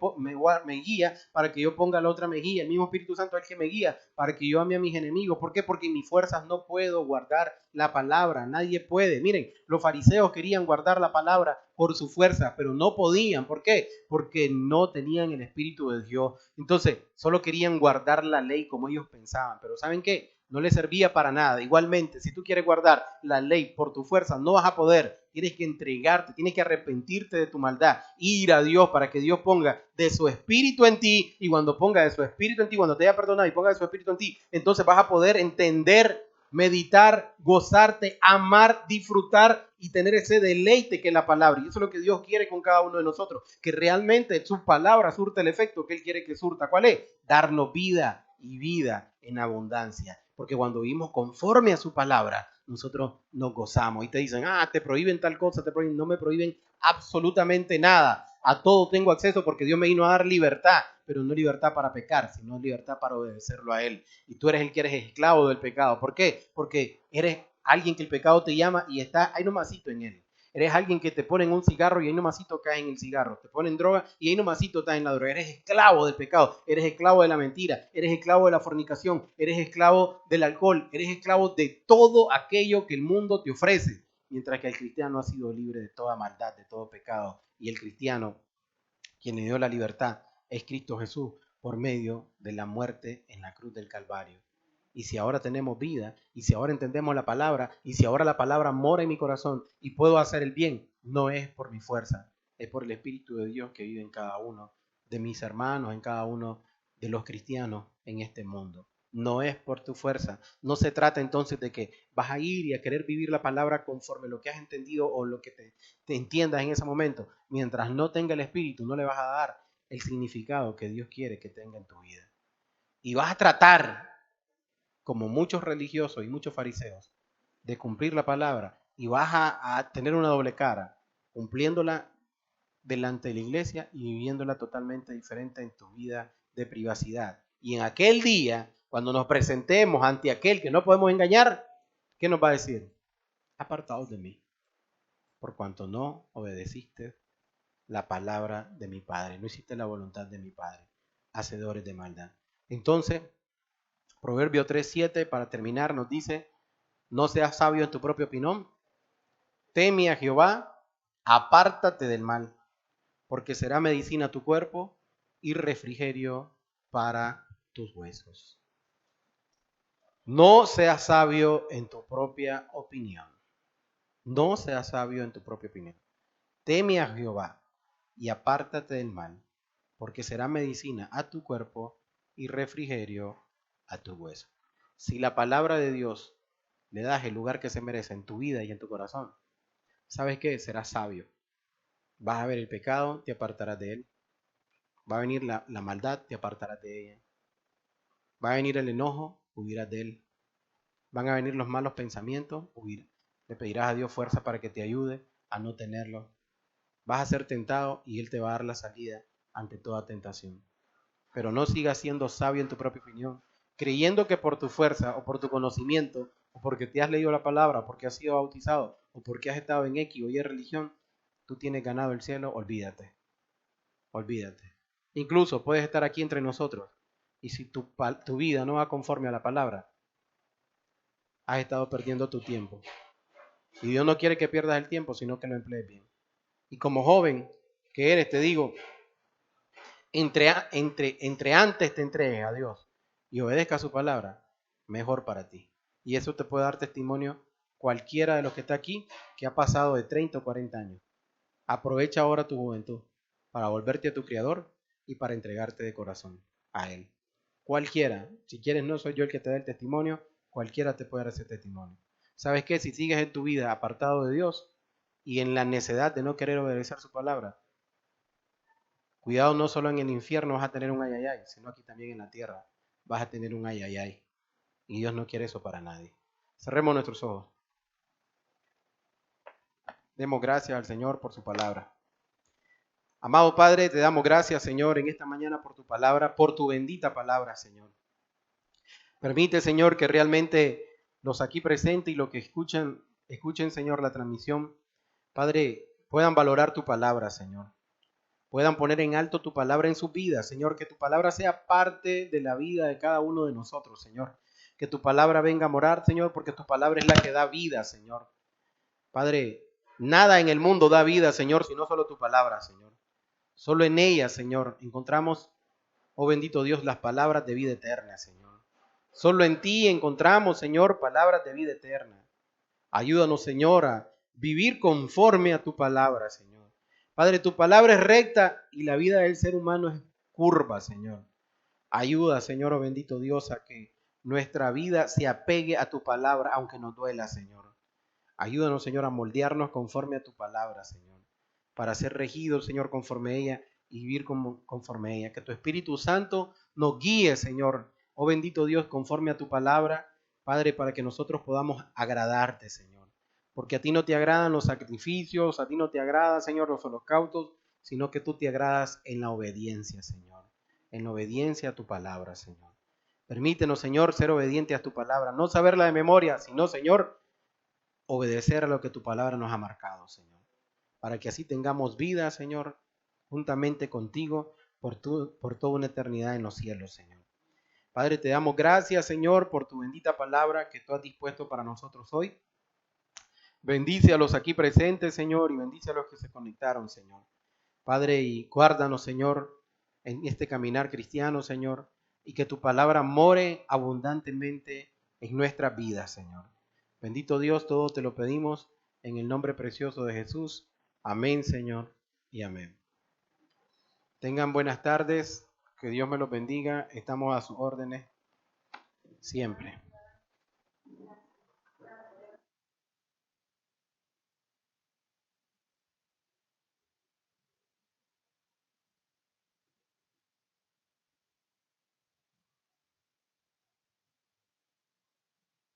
me guía, para que yo ponga la otra mejilla. El mismo Espíritu Santo es el que me guía para que yo ame a mis enemigos. ¿Por qué? Porque en mis fuerzas no puedo guardar la palabra. Nadie puede. Miren, los fariseos querían guardar la palabra por su fuerza, pero no podían. ¿Por qué? Porque no tenían el Espíritu de Dios. Entonces, solo querían guardar la ley como ellos pensaban. Pero ¿saben qué? no le servía para nada. Igualmente, si tú quieres guardar la ley por tu fuerza, no vas a poder. Tienes que entregarte, tienes que arrepentirte de tu maldad, ir a Dios para que Dios ponga de su espíritu en ti, y cuando ponga de su espíritu en ti, cuando te haya perdonado y ponga de su espíritu en ti, entonces vas a poder entender, meditar, gozarte, amar, disfrutar y tener ese deleite que es la palabra. Y eso es lo que Dios quiere con cada uno de nosotros, que realmente su palabra surta el efecto que Él quiere que surta. ¿Cuál es? Darnos vida y vida en abundancia. Porque cuando vivimos conforme a su palabra, nosotros nos gozamos. Y te dicen, te prohíben tal cosa, te prohíben. No me prohíben absolutamente nada. A todo tengo acceso porque Dios me vino a dar libertad, pero no libertad para pecar, sino libertad para obedecerlo a Él. Y tú eres el que eres esclavo del pecado. ¿Por qué? Porque eres alguien que el pecado te llama y está ahí nomasito en él. Eres alguien que te ponen un cigarro y ahí nomasito caes en el cigarro. Te ponen droga y ahí nomasito estás en la droga. Eres esclavo del pecado. Eres esclavo de la mentira. Eres esclavo de la fornicación. Eres esclavo del alcohol. Eres esclavo de todo aquello que el mundo te ofrece. Mientras que el cristiano ha sido libre de toda maldad, de todo pecado. Y el cristiano, quien le dio la libertad, es Cristo Jesús por medio de la muerte en la cruz del Calvario. Y si ahora tenemos vida, y si ahora entendemos la palabra, y si ahora la palabra mora en mi corazón y puedo hacer el bien, no es por mi fuerza, es por el Espíritu de Dios que vive en cada uno de mis hermanos, en cada uno de los cristianos en este mundo. No es por tu fuerza. No se trata entonces de que vas a ir y a querer vivir la palabra conforme lo que has entendido o lo que te entiendas en ese momento. Mientras no tenga el Espíritu, no le vas a dar el significado que Dios quiere que tenga en tu vida. Y vas a tratar, como muchos religiosos y muchos fariseos, de cumplir la palabra, y vas a tener una doble cara, cumpliéndola delante de la iglesia y viviéndola totalmente diferente en tu vida de privacidad. Y en aquel día, cuando nos presentemos ante aquel que no podemos engañar, ¿qué nos va a decir? Apartaos de mí, por cuanto no obedeciste la palabra de mi Padre, no hiciste la voluntad de mi Padre, hacedores de maldad. Entonces, Proverbio 3:7, para terminar, nos dice, no seas sabio en tu propia opinión, teme a Jehová, apártate del mal, porque será medicina a tu cuerpo y refrigerio para tus huesos. No seas sabio en tu propia opinión. No seas sabio en tu propia opinión. Teme a Jehová y apártate del mal, porque será medicina a tu cuerpo y refrigerio a tu hueso. Si la palabra de Dios le das el lugar que se merece en tu vida y en tu corazón, ¿sabes qué? Serás sabio. Vas a ver el pecado, te apartarás de él. Va a venir la maldad, te apartarás de ella. Va a venir el enojo, huirás de él. Van a venir los malos pensamientos, huir. Le pedirás a Dios fuerza para que te ayude a no tenerlos. Vas a ser tentado y Él te va a dar la salida ante toda tentación. Pero no sigas siendo sabio en tu propia opinión, creyendo que por tu fuerza o por tu conocimiento, o porque te has leído la palabra, o porque has sido bautizado, o porque has estado en X o Y religión, tú tienes ganado el cielo. Olvídate. Olvídate. Incluso puedes estar aquí entre nosotros, y si tu vida no va conforme a la palabra, has estado perdiendo tu tiempo. Y Dios no quiere que pierdas el tiempo, sino que lo emplees bien. Y como joven que eres, te digo, entre antes te entregues a Dios y obedezca su palabra, mejor para ti. Y eso te puede dar testimonio cualquiera de los que está aquí que ha pasado de 30 o 40 años. Aprovecha ahora tu juventud para volverte a tu Creador y para entregarte de corazón a Él. Cualquiera, si quieres, no soy yo el que te dé el testimonio, cualquiera te puede dar ese testimonio. ¿Sabes qué? Si sigues en tu vida apartado de Dios y en la necedad de no querer obedecer su palabra, cuidado, no solo en el infierno vas a tener un ayayay, sino aquí también en la tierra vas a tener un ayayay. Y Dios no quiere eso para nadie. Cerremos nuestros ojos. Demos gracias al Señor por su palabra. Amado Padre, te damos gracias, Señor, en esta mañana por tu palabra, por tu bendita palabra, Señor. Permite, Señor, que realmente los aquí presentes y los que escuchen, Señor, la transmisión, Padre, puedan valorar tu palabra, Señor. Puedan poner en alto tu palabra en sus vidas, Señor. Que tu palabra sea parte de la vida de cada uno de nosotros, Señor. Que tu palabra venga a morar, Señor, porque tu palabra es la que da vida, Señor. Padre, nada en el mundo da vida, Señor, sino solo tu palabra, Señor. Solo en ella, Señor, encontramos, oh bendito Dios, las palabras de vida eterna, Señor. Solo en ti encontramos, Señor, palabras de vida eterna. Ayúdanos, Señor, a vivir conforme a tu palabra, Señor. Padre, tu palabra es recta y la vida del ser humano es curva, Señor. Ayuda, Señor, oh bendito Dios, a que nuestra vida se apegue a tu palabra, aunque nos duela, Señor. Ayúdanos, Señor, a moldearnos conforme a tu palabra, Señor, para ser regidos, Señor, conforme a ella y vivir conforme a ella. Que tu Espíritu Santo nos guíe, Señor, oh bendito Dios, conforme a tu palabra, Padre, para que nosotros podamos agradarte, Señor. Porque a ti no te agradan los sacrificios, a ti no te agrada, Señor, los holocaustos, sino que tú te agradas en la obediencia, Señor, en la obediencia a tu palabra, Señor. Permítenos, Señor, ser obedientes a tu palabra, no saberla de memoria, sino, Señor, obedecer a lo que tu palabra nos ha marcado, Señor, para que así tengamos vida, Señor, juntamente contigo por toda una eternidad en los cielos, Señor. Padre, te damos gracias, Señor, por tu bendita palabra que tú has dispuesto para nosotros hoy. Bendice a los aquí presentes, Señor, y bendice a los que se conectaron, Señor. Padre, y guárdanos, Señor, en este caminar cristiano, Señor, y que tu palabra more abundantemente en nuestras vidas, Señor. Bendito Dios, todo te lo pedimos en el nombre precioso de Jesús. Amén, Señor, y amén. Tengan buenas tardes, que Dios me los bendiga. Estamos a sus órdenes siempre.